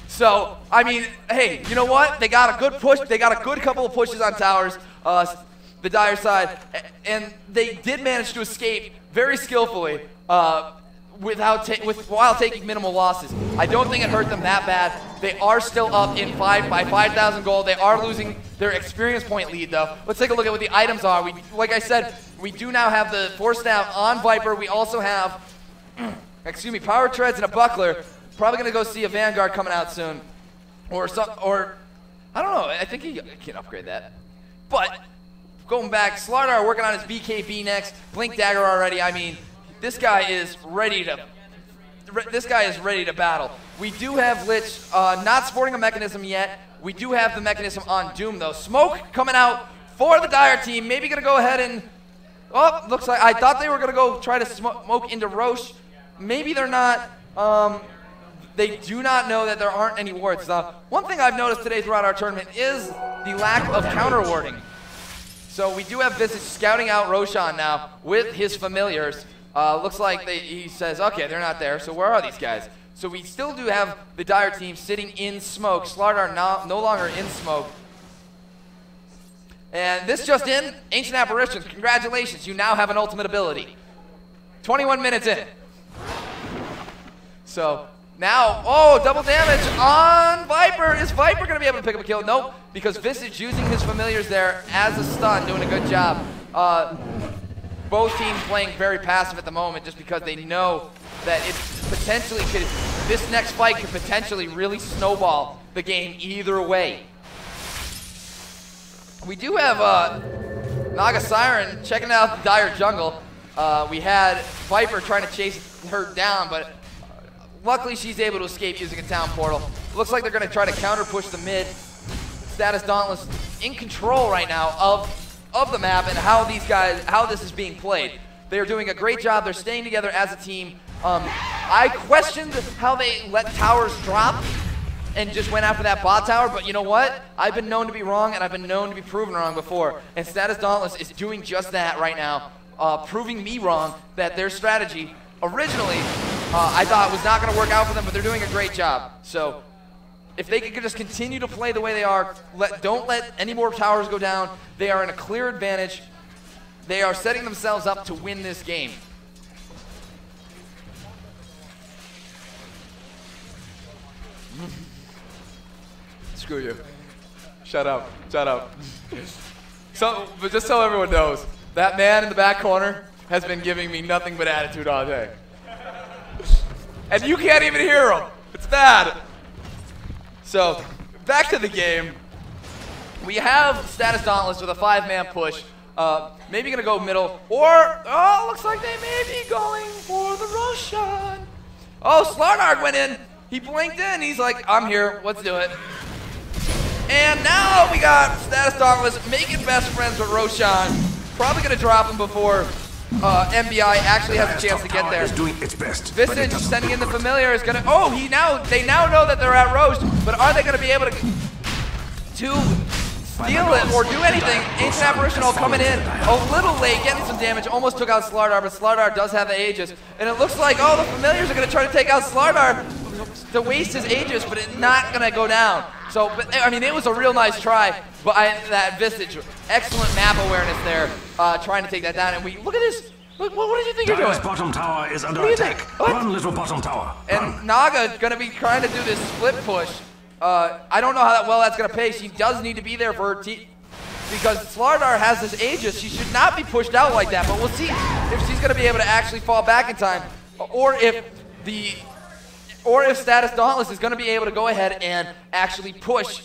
So, I mean, hey, you know what? They got a good push. They got a good couple of pushes on towers, the Dire side, and they did manage to escape very skillfully while taking minimal losses. I don't think it hurt them that bad. They are still up in by 5,000 gold. They are losing their experience point lead, though. Let's take a look at what the items are. Like I said, we do now have the Force Staff on Viper. We also have, Power Treads and a Buckler. Probably gonna go see a Vanguard coming out soon, or I don't know. I think he can upgrade that. But going back, Slardar working on his BKB next. Blink Dagger already. I mean, this guy is ready to. This guy is ready to battle. We do have Lich not sporting a mechanism yet. We do have the mechanism on Doom though. Smoke coming out for the Dire team. Maybe gonna go ahead and. Oh, looks like I thought they were gonna go try to smoke into Roche. Maybe they're not. They do not know that there aren't any wards. One thing I've noticed today throughout our tournament is the lack of counter warding. So we do have Visage scouting out Roshan now with his familiars. Looks like he says, okay, they're not there, so where are these guys? So we still do have the Dire team sitting in smoke. Slardar no longer in smoke. And this just in, Ancient Apparitions, congratulations, you now have an ultimate ability. 21 minutes in. So Now, oh, double damage on Viper. Is Viper going to be able to pick up a kill? Nope, because Visage using his familiars there as a stun, doing a good job. Both teams playing very passive at the moment just because they know that it potentially could, this next fight could potentially really snowball the game either way. We do have Naga Siren checking out the Dire jungle. We had Viper trying to chase her down, but luckily she's able to escape using a town portal. Looks like they're going to try to counter push the mid. Status Dauntless in control right now of the map and how this is being played. They are doing a great job. They're staying together as a team. I questioned how they let towers drop and just went after that bot tower, but you know what? I've been known to be wrong, and I've been known to be proven wrong before. And Status Dauntless is doing just that right now, proving me wrong that their strategy originally I thought was not going to work out for them, but they're doing a great job. So if they could just continue to play the way they are, don't let any more towers go down, they are in a clear advantage. They are setting themselves up to win this game. Screw you. Shut up. Shut up. So, but just so everyone knows, that man in the back corner has been giving me nothing but attitude all day. And you can't even hear him. It's bad. So, back to the game. We have Status Dauntless with a 5-man push. Maybe gonna go middle, or, oh, looks like they may be going for the Roshan. Oh, Slardar went in. He blinked in. He's like, I'm here. Let's do it. And now we got Status Dauntless making best friends with Roshan. Probably gonna drop him before MBI actually has a chance to get there. Is doing its best, Visage sending in the familiar is gonna. Oh, they now know that they're at Roast, but are they gonna be able to steal it or do anything? Ancient Apparitional coming in a little late, getting some damage. Almost took out Slardar, but Slardar does have the Aegis, and it looks like the familiars are gonna try to take out Slardar to waste his Aegis, but it's not gonna go down. So, but, I mean, it was a real nice try, but that Visage, excellent map awareness there, trying to take that down. And we look at this. Look, what did you think you're doing? Bottom tower is under attack. Run, little bottom tower. And Naga gonna be trying to do this split push. I don't know how well that's gonna pay. She does need to be there for her team because Slardar has this Aegis. She should not be pushed out like that. But we'll see if she's gonna be able to actually fall back in time, or if Status Dauntless is going to be able to go ahead and actually push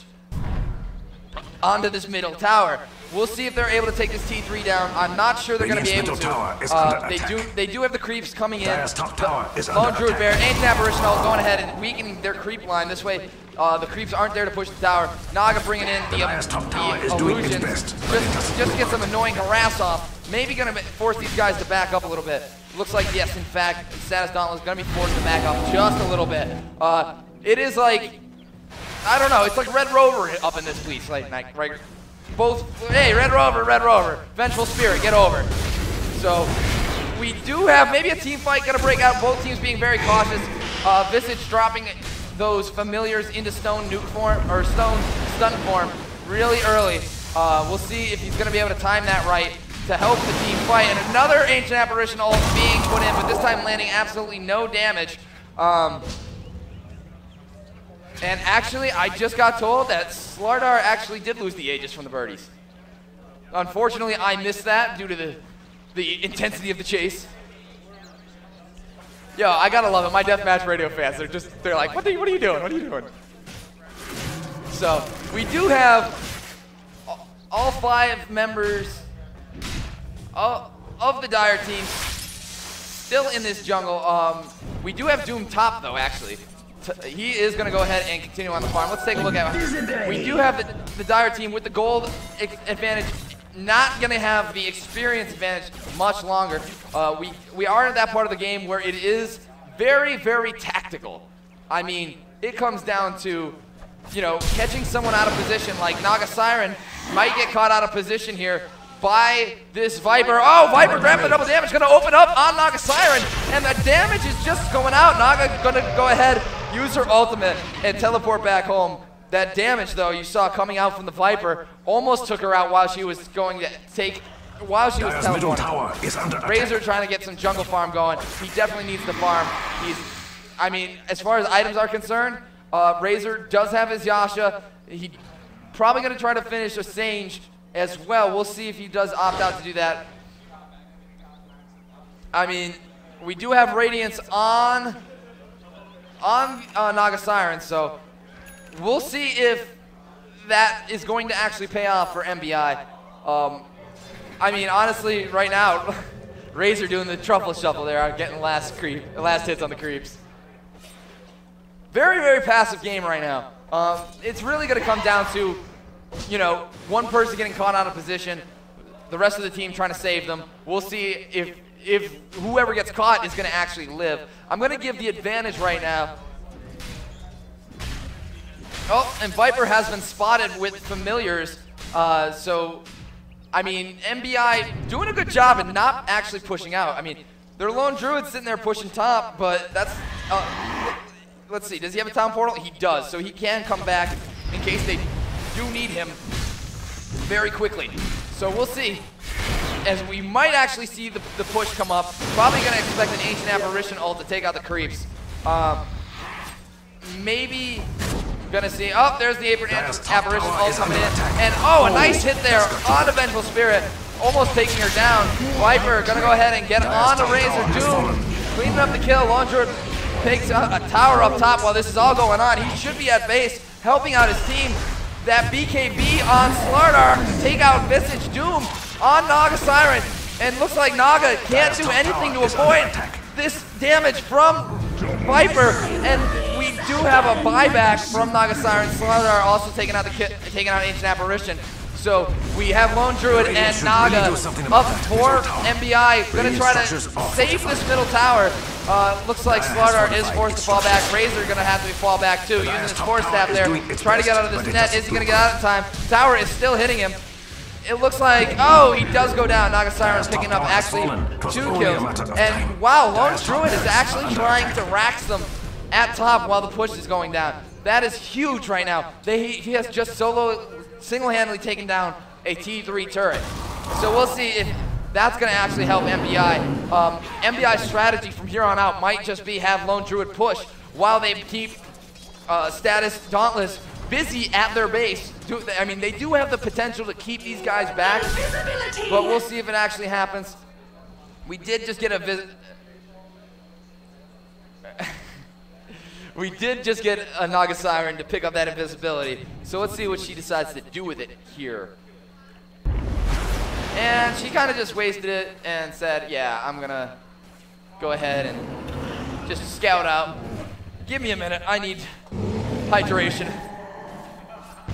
onto this middle tower. We'll see if they're able to take this T3 down. I'm not sure they're going to be able to. They do have the creeps coming in. Lone Druid Bear, Ancient Apparitional going ahead and weakening their creep line. This way, the creeps aren't there to push the tower. Naga bringing in the illusion. Just get some annoying harass off. Maybe going to force these guys to back up a little bit. Looks like, yes, in fact, Status Dauntless is going to be forced to back up just a little bit. It is like, I don't know, it's like Red Rover up in this place. Like right, both, hey, Red Rover, Vengeful Spirit, get over. So, we do have maybe a team fight going to break out, both teams being very cautious. Visage dropping those familiars into stone nuke form, or stone stun form really early. We'll see if he's going to be able to time that right to help the team fight. And another Ancient Apparition ult being put in, but this time landing absolutely no damage. And actually, I just got told that Slardar actually did lose the Aegis from the birdies. Unfortunately, I missed that due to the intensity of the chase. Yo, I gotta love it. My Deathmatch Radio fans, they're like, what are you doing? What are you doing? So, we do have all 5 members of the Dire team still in this jungle. We do have Doom top though, actually. He is going to go ahead and continue on the farm. Let's take a look at it. We do have the Dire team with the gold advantage, not going to have the experience advantage much longer. We are at that part of the game where it is very, very tactical. I mean, it comes down to, catching someone out of position. Like Naga Siren might get caught out of position here by this Viper. Oh, Viper grabbing the double damage, gonna open up on Naga Siren, and the damage is just going out. Naga gonna go ahead, use her ultimate, and teleport back home. That damage, though, you saw coming out from the Viper, almost took her out while she was teleporting. Razor trying to get some jungle farm going. He definitely needs the farm. I mean, as far as items are concerned, Razor does have his Yasha. He probably going to try to finish a Singed as well. We'll see if he does opt out to do that. I mean, we do have Radiance on Naga Siren, so we'll see if that is going to actually pay off for MBI. I mean, honestly, right now, Razor doing the truffle shuffle there, getting last hits on the creeps. Very, very passive game right now. It's really going to come down to, you know, one person getting caught out of position, the rest of the team trying to save them. We'll see if whoever gets caught is going to actually live. I'm going to give the advantage right now. Oh, and Viper has been spotted with familiars. So, I mean, MBI doing a good job and not actually pushing out. I mean, their lone druid sitting there pushing top, but that's... let's see, does he have a town portal? He does, so he can come back in case they do need him very quickly. So we'll see, as we might actually see the push come up. Probably going to expect an Ancient Apparition ult to take out the creeps. Maybe going to see, oh, there's the Apparition ult coming in. And oh, a nice hit there on the Vengeful Spirit, almost taking her down. Viper going to go ahead and get on the Razor. Doom cleaning up the kill. Lone Druid takes a tower up top while this is all going on. He should be at base, helping out his team. That BKB on Slardar to take out Visage. Doom on Naga Siren. And looks like Naga can't do anything to avoid this damage from Viper. And we do have a buyback from Naga Siren. Slardar also taking out Ancient Apparition. So we have Lone Druid and Naga up for MBI. Gonna try to save this middle tower. Looks like Slardar is forced to fall back. Razor gonna have to fall back too, using his Force Staff there. Trying to get out of this net. Is he gonna get out in time? Tower is still hitting him. It looks like, oh, he does go down. Naga Siren's picking up actually 2 kills. And wow, Lone Druid is actually trying to rax them at top while the push is going down. That is huge right now. He has just single-handedly taken down a T3 turret. So we'll see if that's going to actually help MBI. MBI's strategy from here on out might just be have Lone Druid push while they keep status Dauntless busy at their base. I mean, they do have the potential to keep these guys back, but we'll see if it actually happens. We did just get a visit. We did just get a Naga Siren to pick up that invisibility. So let's see what she decides to do with it here. And she kind of just wasted it and said, yeah, I'm going to go ahead and just scout out. Give me a minute. I need hydration.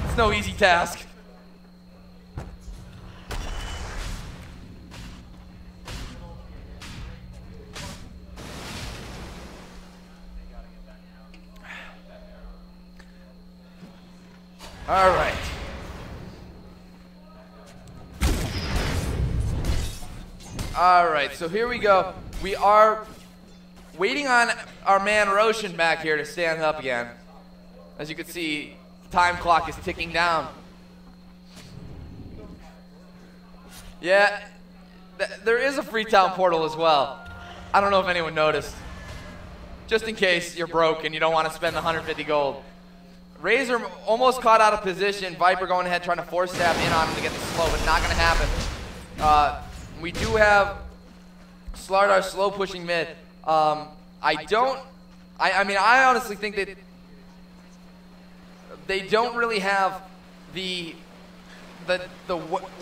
It's no easy task. All right. All right, so here we go. We are waiting on our man Roshan back here to stand up again. As you can see, the time clock is ticking down. Yeah, there is a Freetown portal as well. I don't know if anyone noticed. Just in case you're broke and you don't want to spend the 150 gold. Razor almost caught out of position. Viper going ahead trying to force stab in on him to get the slow, but not going to happen. We do have Slardar slow pushing mid. I mean, I honestly think that they don't really have the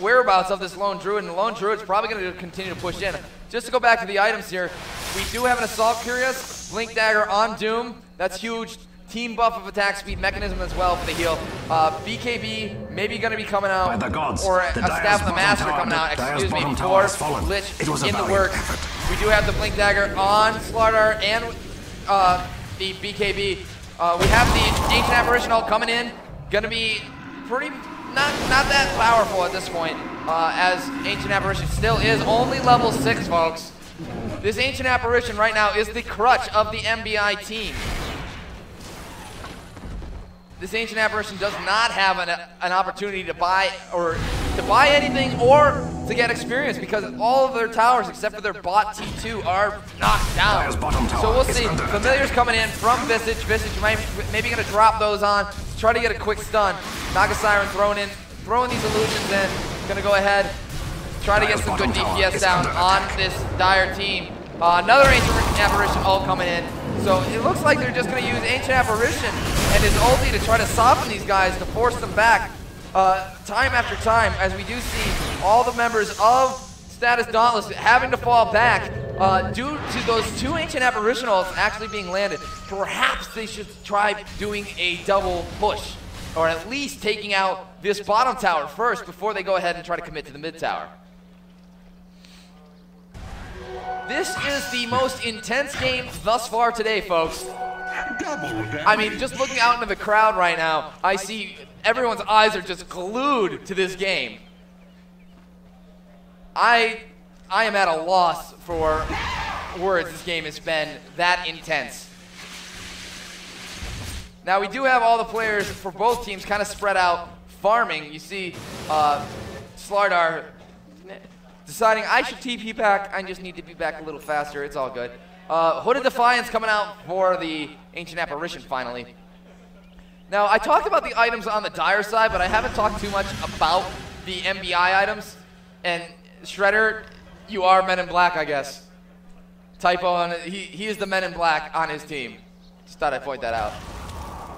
whereabouts of this Lone Druid, and the Lone Druid's probably going to continue to push in. Just to go back to the items here, we do have an Assault Curious, Blink Dagger on Doom. That's huge. Team buff of attack speed mechanism as well for the heal. BKB maybe going to be coming out, or a Staff of the Master coming out, excuse me, before Lich in the work. We do have the Blink Dagger on Slardar and the BKB. We have the Ancient Apparition ult coming in. Going to be pretty, not that powerful at this point, as Ancient Apparition still is only level 6, folks. This Ancient Apparition right now is the crutch of the MBI team. This Ancient Apparition does not have an opportunity to buy or to buy anything or to get experience, because all of their towers except for their bot T2 are knocked down. So we'll see. Familiar's coming in from Visage. Visage maybe gonna drop those on, try to get a quick stun. Naga Siren throwing these illusions in. Gonna go ahead, try to get some good DPS down on this Dire team. Another Ancient Apparition ult coming in. So it looks like they're just gonna use Ancient Apparition and his ulti to try to soften these guys, to force them back. Time after time, as we do see all the members of Status Dauntless having to fall back due to those 2 Ancient Apparition ults actually being landed. Perhaps they should try doing a double push, or at least taking out this bottom tower first before they go ahead and try to commit to the mid tower. This is the most intense game thus far today, folks. I mean, just looking out into the crowd right now, I see everyone's eyes are just glued to this game. I am at a loss for words. This game has been that intense. Now we do have all the players for both teams kind of spread out farming. You see Slardar deciding I should TP back. I just need to be back a little faster. It's all good. Hooded Defiance coming out for the Ancient Apparition finally. Now, I talked about the items on the Dire side, but I haven't talked too much about the MBI items. And Shredder, you are Men in Black, I guess. Typo on it. He is the Men in Black on his team. Just thought I'd point that out.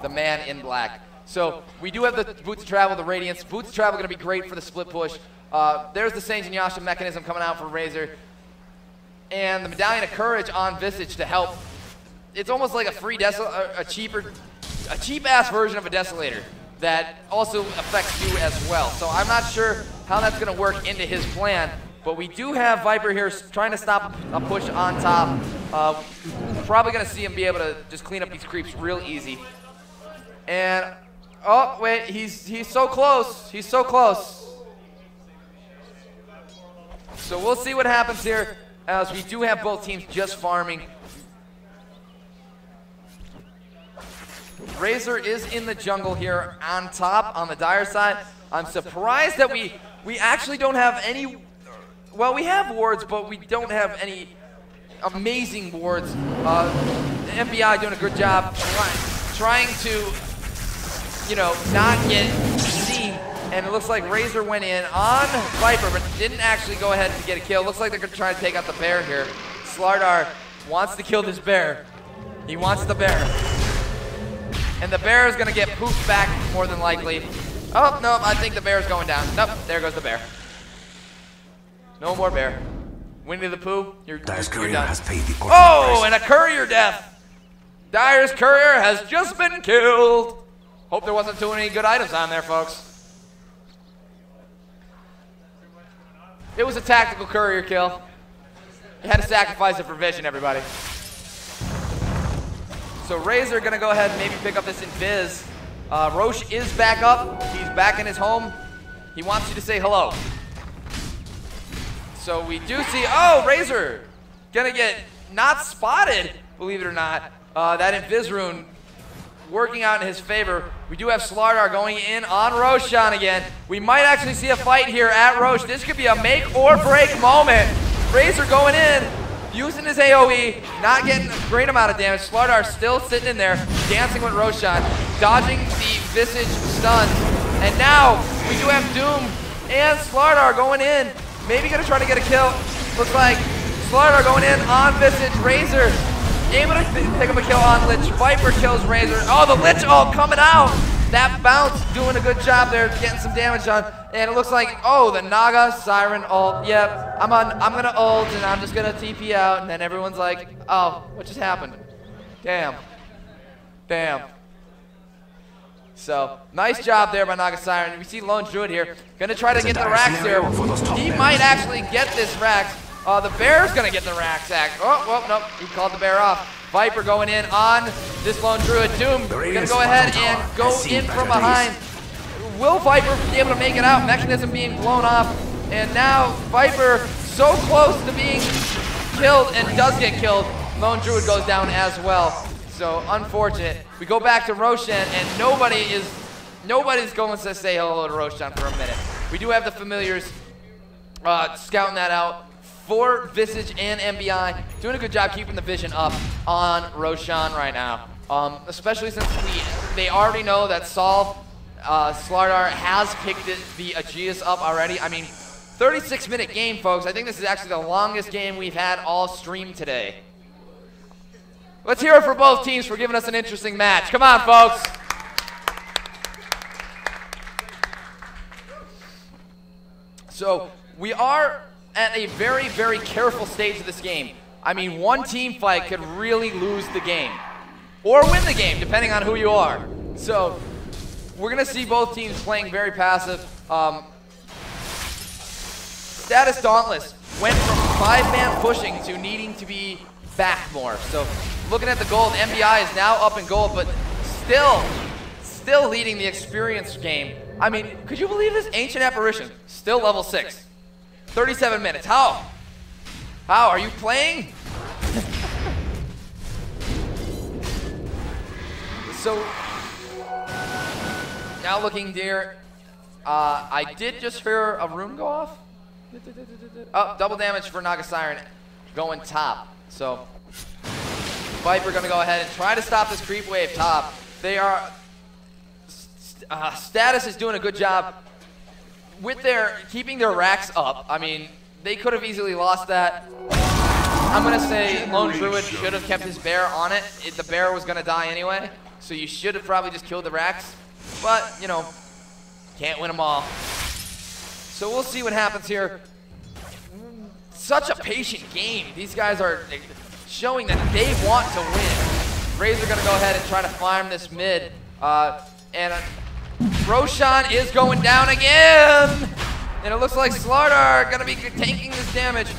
The Man in Black. So we do have the Boots of Travel, the Radiance. Boots of Travel going to be great for the split push. There's the Saint and Yasha mechanism coming out for Razor. And the Medallion of Courage on Visage to help. It's almost like a free a cheap-ass version of a Desolator that also affects you as well. So I'm not sure how that's going to work into his plan, but we do have Viper here trying to stop a push on top. Probably going to see him be able to just clean up these creeps real easy. And, oh, wait, he's so close. He's so close. So we'll see what happens here, as we do have both teams just farming. Razor is in the jungle here on top on the Dire side. I'm surprised that we actually don't have any, well, we have wards, but we don't have any amazing wards. The MBI doing a good job trying to, you know, not get seen. And it looks like Razor went in on Viper, but didn't actually go ahead and get a kill. Looks like they're going to try to take out the bear here. Slardar wants to kill this bear. He wants the bear. And the bear is going to get poofed back more than likely. Oh, no, I think the bear is going down. Nope, there goes the bear. No more bear. Winnie the Pooh, you're done. Has paid the oh, and a courier death. Dire's courier has just been killed. Hope there wasn't too many good items on there, folks. It was a tactical courier kill. You had to sacrifice it for vision, everybody. So Razor gonna go ahead and maybe pick up this invis. Roche is back up. He's back in his home. He wants you to say hello. So we do see, oh, Razor gonna get not spotted, believe it or not. That invis rune working out in his favor. We do have Slardar going in on Roshan again. We might actually see a fight here at Roche. This could be a make or break moment. Razor going in, using his AoE, not getting a great amount of damage. Slardar still sitting in there, dancing with Roshan, dodging the Visage stuns. And now we do have Doom and Slardar going in. Maybe gonna try to get a kill. Looks like Slardar going in on Visage. Razor able to pick up a kill on Lich. Viper kills Razor. Oh, the Lich ult coming out. That bounce doing a good job there, getting some damage on. And it looks like, oh, the Naga Siren ult. Yep, I'm gonna ult and I'm just gonna TP out. And then everyone's like, oh, what just happened? Damn. Damn. So, nice job there by Naga Siren. We see Lone Druid here. Gonna try to get the Rax here. He might actually get this Rax. The bear's gonna get the Rax act. Oh, well, nope, he called the bear off. Viper going in on this Lone Druid. Doom gonna go ahead and go in from behind. Will Viper be able to make it out? Mechanism being blown off. And now Viper so close to being killed and does get killed. Lone Druid goes down as well. So unfortunate. We go back to Roshan and nobody's going to say hello to Roshan for a minute. We do have the familiars scouting that out for Visage and MBI. Doing a good job keeping the vision up on Roshan right now. Especially since they already know that Slardar has picked the Aegis up already. I mean, 36-minute game, folks. I think this is actually the longest game we've had all stream today. Let's hear it for both teams for giving us an interesting match. Come on, folks. So we are at a very, very careful stage of this game. I mean, one team fight could really lose the game. Or win the game, depending on who you are. So we're going to see both teams playing very passive. Status Dauntless went from 5-man pushing to needing to be back more. So looking at the gold, MBI is now up in gold, but still leading the experience game. I mean, could you believe this? Ancient Apparition, still level 6. 37 minutes. How? Are you playing? So, now looking there, I did just hear a rune go off. Oh, double damage for Naga Siren going top. So, Viper gonna go ahead and try to stop this creep wave top. They are, Status is doing a good job with keeping their racks up. I mean, they could have easily lost that. I'm gonna say Lone Druid should have kept his bear on it. The bear was gonna die anyway. So you should have probably just killed the racks. But, you know, can't win them all. So we'll see what happens here. Such a patient game. These guys are showing that they want to win. Razor gonna go ahead and try to farm this mid. And Roshan is going down again. And it looks like Slardar gonna be taking this damage.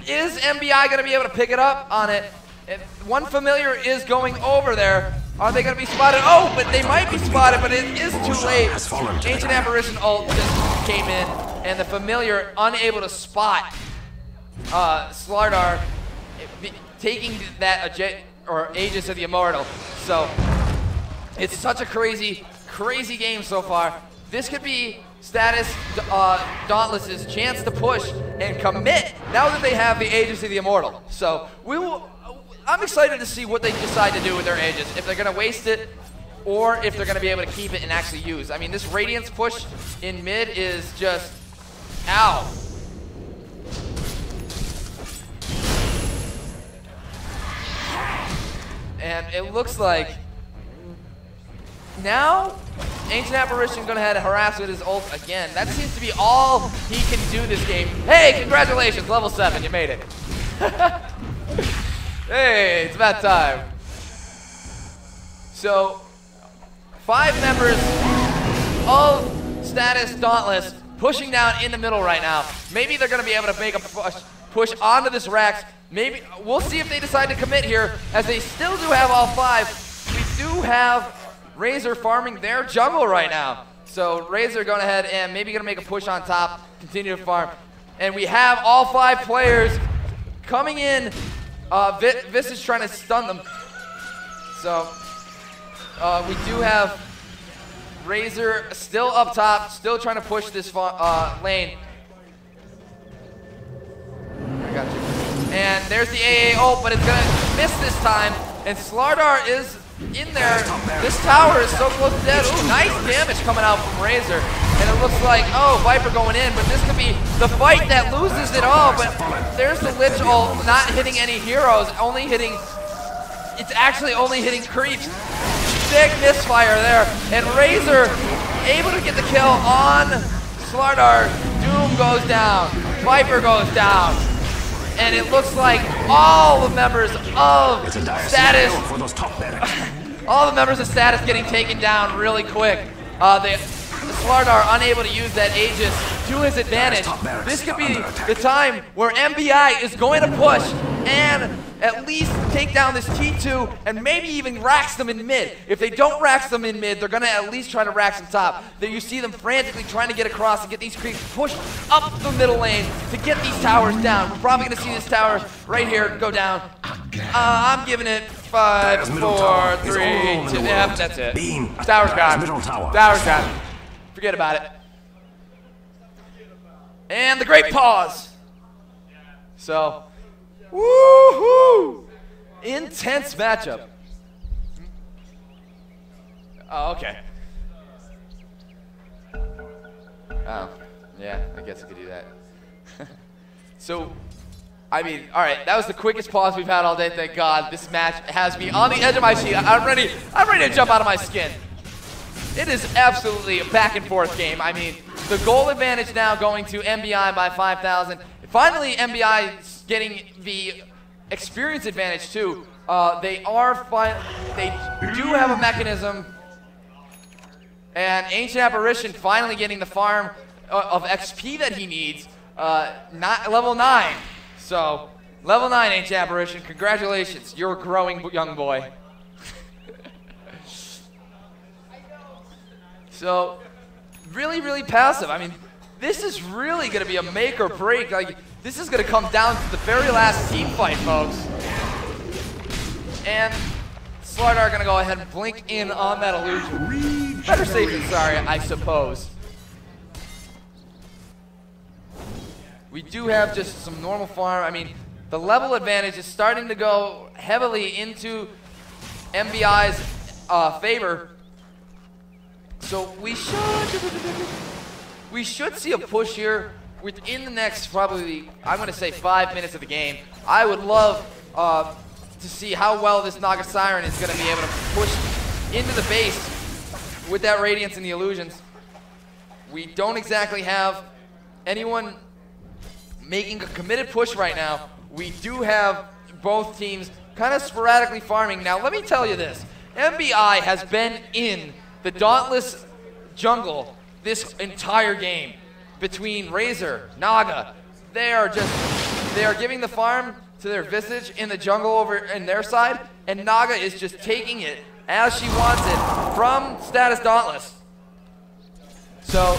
Is MBI gonna be able to pick it up on it? One familiar is going over there. Are they going to be spotted? Oh, but they might be spotted, but it is too late. Ancient Apparition ult just came in, and the familiar unable to spot Slardar taking that Aegis of the Immortal. So it's such a crazy game so far. This could be Status Dauntless's chance to push and commit now that they have the Aegis of the Immortal. So I'm excited to see what they decide to do with their Aegis. If they're going to waste it, or if they're going to be able to keep it and actually use. I mean, this Radiance push in mid is just, ow. And it looks like now Ancient Apparition going to head harass with his ult again. That seems to be all he can do this game. Hey, congratulations, level 7, you made it. Hey, it's about time. So, 5 members of Status Dauntless pushing down in the middle right now. Maybe they're going to be able to make a push onto this Rax. Maybe we'll see if they decide to commit here, as they still do have all 5. We do have Razor farming their jungle right now. So Razor going ahead and maybe going to make a push on top, continue to farm. And we have all 5 players coming in. Visage trying to stun them. So, we do have Razor still up top, still trying to push this lane. I got you. And there's the AA ult, but it's going to miss this time. And Slardar is in there. This tower is so close to dead. Ooh, nice damage coming out from Razor. And it looks like, oh, Viper going in, but this could be the fight that loses it all. But there's the Lich ult not hitting any heroes, it's actually only hitting creeps. Big misfire there. And Razor able to get the kill on Slardar. Doom goes down, Viper goes down. And it looks like all the members of Status, all the members of Status getting taken down really quick. Slardar unable to use that Aegis to his advantage. This could be the time where MBI is going to push and at least take down this T2 and maybe even rax them in mid. If they don't rax them in mid, they're going to at least try to rax them top. There you see them frantically trying to get across and get these creeps pushed up the middle lane to get these towers down. We're probably going to see this tower right here go down. I'm giving it 5, 4, 3, 2. Yeah, that's it. Tower's gone. Tower's gone. Forget about it. And the great pause. So, woohoo! Intense matchup. Oh, okay. Oh, yeah, I guess I could do that. So, I mean, all right, that was the quickest pause we've had all day, thank God. This match has me on the edge of my seat. I'm ready to jump out of my skin. It is absolutely a back and forth game. I mean, the goal advantage now going to MBI by 5,000. Finally, MBI is getting the experience advantage too. They do have a mechanism, and Ancient Apparition finally getting the farm of XP that he needs. Not level 9. So, level 9 Ancient Apparition. Congratulations, you're a growing young boy. So, really passive. I mean, this is really going to be a make or break. Like, this is going to come down to the very last team fight, folks. And Slardar going to go ahead and blink in on that illusion. Better safe than sorry, I suppose. We do have just some normal farm. I mean, the level advantage is starting to go heavily into MBI's favor. So we should see a push here within the next probably, I'm going to say 5 minutes of the game. I would love to see how well this Naga Siren is going to be able to push into the base with that Radiance and the illusions. We don't exactly have anyone making a committed push right now. We do have both teams kind of sporadically farming. Now, let me tell you this. MBI has been in the Dauntless jungle this entire game. Between Razor, Naga, they are giving the farm to their Visage in the jungle over in their side, and Naga is just taking it as she wants it from Status Dauntless. So,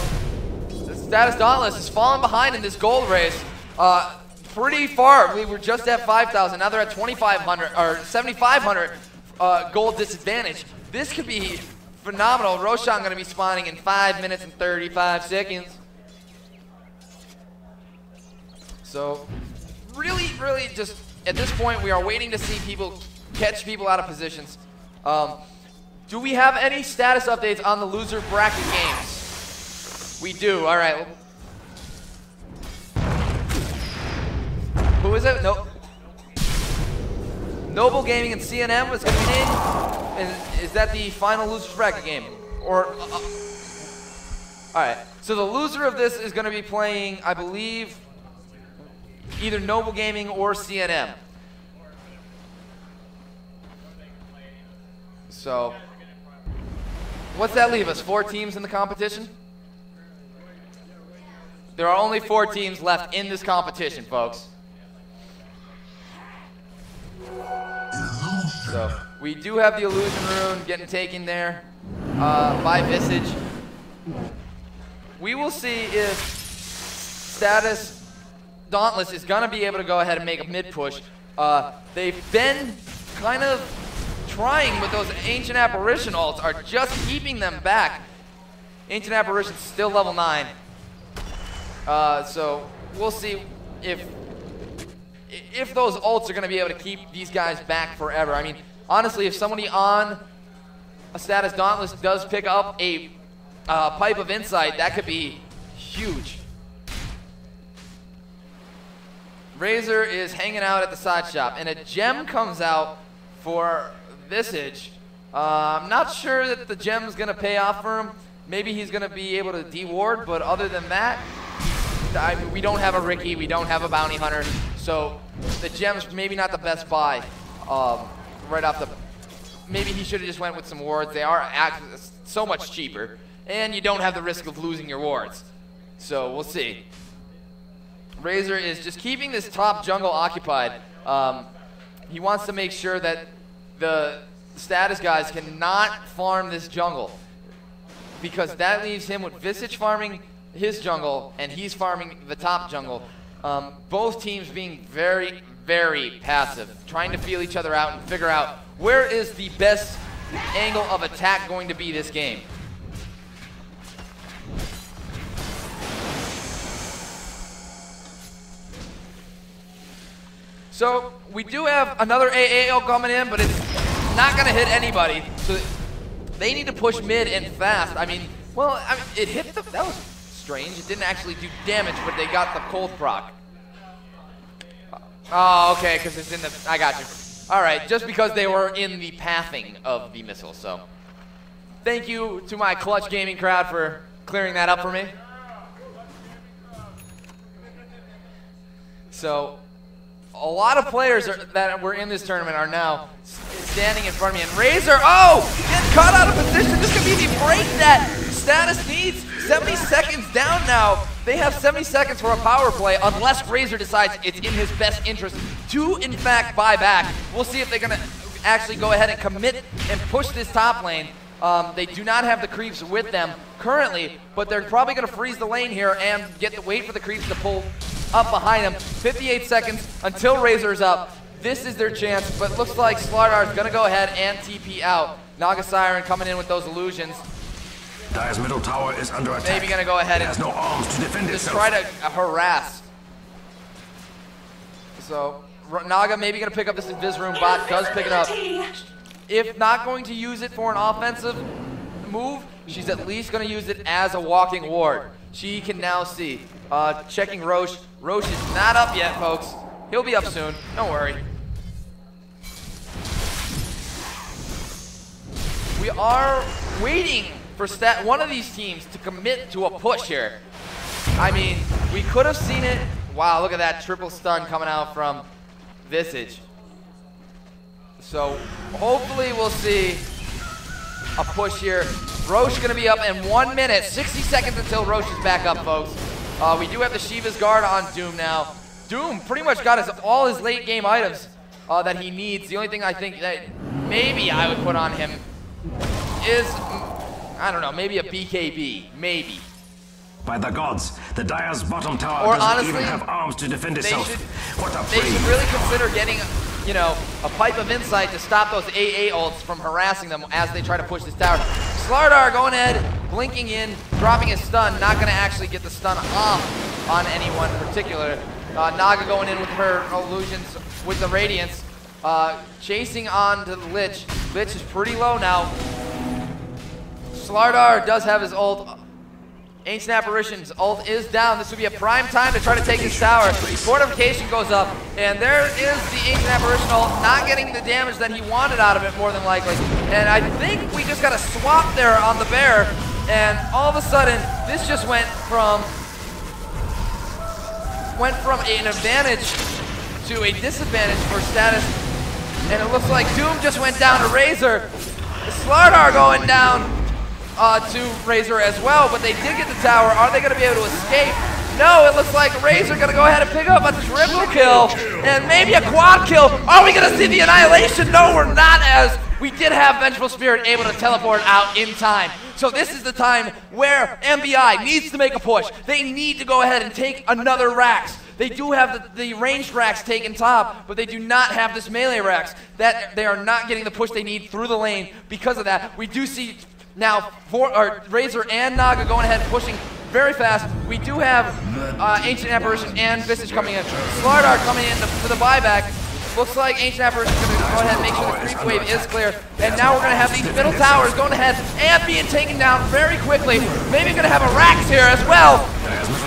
the Status Dauntless is falling behind in this gold race pretty far. We were just at 5,000, now they're at 2,500 or 7,500 gold disadvantage. This could be phenomenal. Roshan going to be spawning in 5 minutes and 35 seconds. So, really just, at this point, we are waiting to see people catch people out of positions. Do we have any status updates on the loser bracket games? We do, all right. Who is it? Nope. Noble Gaming and CNM was coming in. And is that the final loser bracket game? Or, all right. So the loser of this is going to be playing, I believe, either Noble Gaming or CNM. So, what's that leave us? 4 teams in the competition? There are only 4 teams left in this competition, folks. So, we do have the Illusion Rune getting taken there by Visage. We will see if Status Dauntless is going to be able to go ahead and make a mid-push. They've been kind of trying with those Ancient Apparition ults, are just keeping them back. Ancient Apparition's still level 9. So we'll see if those ults are going to be able to keep these guys back forever. I mean, honestly, if somebody on a Status Dauntless does pick up a Pipe of Insight, that could be huge. Razor is hanging out at the side shop, and a gem comes out for Visage. I'm not sure that the gem's going to pay off for him. Maybe he's going to be able to de-ward, but other than that, we don't have a Ricky, we don't have a Bounty Hunter, so the gem's maybe not the best buy right off the... Maybe he should have just went with some wards. They are so much cheaper, and you don't have the risk of losing your wards. So we'll see. Razor is just keeping this top jungle occupied. He wants to make sure that the status guys cannot farm this jungle, because that leaves him with Visage farming his jungle and he's farming the top jungle. Both teams being very, very passive, trying to feel each other out and figure out where is the best angle of attack going to be this game. So we do have another AAO coming in, but it's not going to hit anybody. So they need to push mid and fast. I mean, well, it hit the... That was strange. It didn't actually do damage, but they got the cold proc. Oh, okay, because it's in the... I got you. All right, just because they were in the pathing of the missile, so... Thank you to my Clutch Gaming crowd for clearing that up for me. So, a lot of players that were in this tournament are now standing in front of me. And Razor, oh, getting caught out of position. This could be the break that Status needs. 70 seconds down now. They have 70 seconds for a power play unless Razor decides it's in his best interest to, in fact, buy back. We'll see if they're going to actually go ahead and commit and push this top lane. They do not have the creeps with them currently, but they're probably going to freeze the lane here and wait for the creeps to pull up behind them. 58 seconds until Razor's up. This is their chance, but looks like Slardar is going to go ahead and TP out. Naga Siren coming in with those illusions. Dire's middle tower is under attack. Maybe going to go ahead and has no arms to defend just itself. try to harass. So Naga maybe going to pick up this Invis Room. Bot does pick it up. If not going to use it for an offensive move, she's at least going to use it as a walking ward. She can now see. Checking Roche. Roche is not up yet, folks. He'll be up soon. Don't worry. We are waiting for one of these teams to commit to a push here. I mean, we could have seen it. Wow, look at that triple stun coming out from Visage. So hopefully we'll see a push here. Roche gonna be up in 1 minute, 60 seconds until Roche is back up, folks. We do have the Shiva's Guard on Doom now. Doom pretty much got all his late game items that he needs. The only thing I think that maybe I would put on him is, I don't know, maybe a BKB, maybe. By the gods, the Dire's bottom tower or doesn't honestly, even have arms to defend itself. They should really consider getting, you know, a Pipe of Insight to stop those AA ults from harassing them as they try to push this tower. Slardar going ahead, blinking in, dropping his stun, not going to actually get the stun off on anyone in particular. Naga going in with her illusions with the Radiance, chasing on to the Lich. Lich is pretty low now. Slardar does have his ult. Ancient Apparition's ult is down. This would be a prime time to try to take this tower. Fortification goes up, and there is the Ancient Apparition ult, not getting the damage that he wanted out of it, more than likely. And I think we just got a swap there on the bear, and all of a sudden, this just went from an advantage to a disadvantage for Status, and it looks like Doom just went down to Razor. Slardar going down to Razor as well, but they did get the tower. Are they going to be able to escape? No, it looks like Razor going to go ahead and pick up a triple kill and maybe a quad kill. Are we going to see the annihilation? No, we're not, as we did have Vengeful Spirit able to teleport out in time. So this is the time where MBI needs to make a push. They need to go ahead and take another Rax. They do have the ranged Rax taken top, but they do not have this melee Rax. That they are not getting the push they need through the lane. Because of that, we do see now Razor and Naga going ahead and pushing very fast. We do have Ancient Apparition and Visage coming in. Slardar coming in for the buyback. Looks like Ancient Apparition is going to go ahead and make sure the creep wave is clear. And now we're going to have these middle towers going ahead and being taken down very quickly. Maybe going to have a Rax here as well.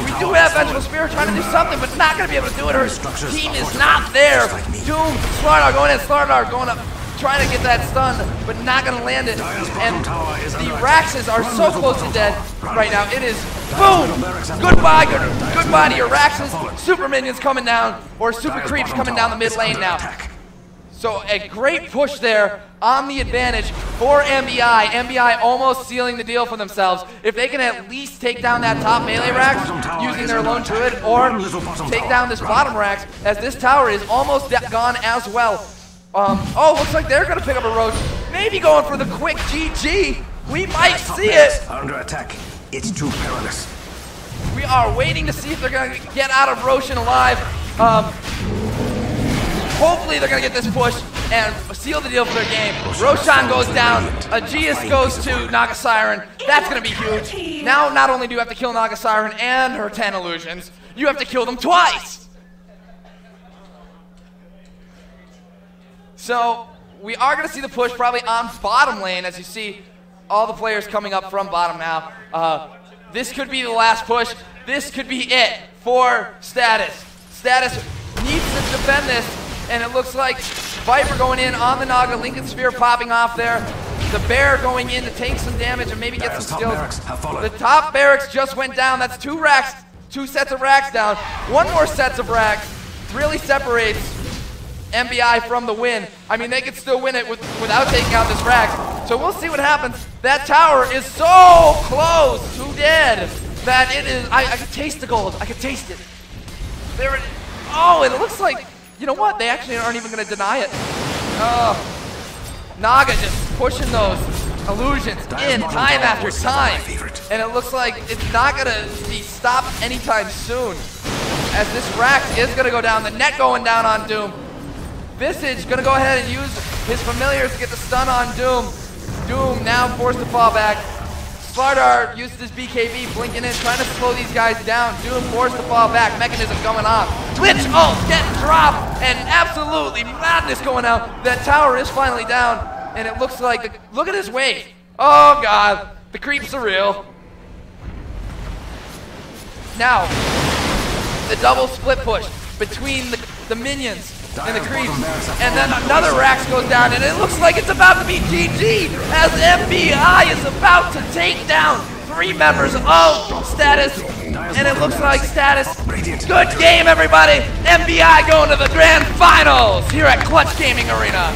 We do have Vengeful Spirit trying to do something, but not going to be able to do it. Her team is not there. Doom, Slardar going in, Slardar going up, trying to get that stun, but not going to land it. And the Raxes are so close to dead right now. It is boom! Goodbye to your Raxes. Super minions coming down, or super creeps coming down the mid lane now. So a great push there on the advantage for MBI. MBI almost sealing the deal for themselves. If they can at least take down that top melee Rax using their lone druid, or take down this bottom Rax, as this tower is almost gone as well. Oh, looks like they're going to pick up a Roche. Maybe going for the quick GG. We might see it. Under attack. It's too perilous. We are waiting to see if they're going to get out of Roshan alive. Hopefully they're going to get this push and seal the deal for their game. Roshan goes down. Aegis goes to Naga Siren. That's going to be huge. Now not only do you have to kill Naga Siren and her 10 illusions, you have to kill them twice. So we are going to see the push probably on bottom lane as you see all the players coming up from bottom now. This could be the last push. This could be it for Status. Status needs to defend this, and it looks like Viper going in on the Naga, Lincoln Sphere popping off there. The Bear going in to take some damage and maybe get some skills. The top barracks just went down. That's 2 racks, 2 sets of racks down. 1 more sets of racks really separates MBI from the win. I mean, they could still win it without taking out this rack. So we'll see what happens. That tower is so close to dead that it is. I can taste the gold. I can taste it. There it is. Oh, and it looks like, you know what? They actually aren't even going to deny it. Naga just pushing those illusions in time after time. And it looks like it's not going to be stopped anytime soon. As this rack is going to go down. The net going down on Doom. Visage going to go ahead and use his familiars to get the stun on Doom. Doom now forced to fall back. Slardar used his BKB, blinking in, trying to slow these guys down. Doom forced to fall back. Mechanism going off. Twitch ult getting dropped, and absolutely madness going out. That tower is finally down, and it looks like, look at his wave. Oh god, the creeps are real. Now, the double split push between the minions and the creeps, and then another Rax goes down, and it looks like it's about to be GG as MBI is about to take down 3 members of Status, and it looks like Status. Good game, everybody. MBI going to the grand finals here at Clutch Gaming Arena.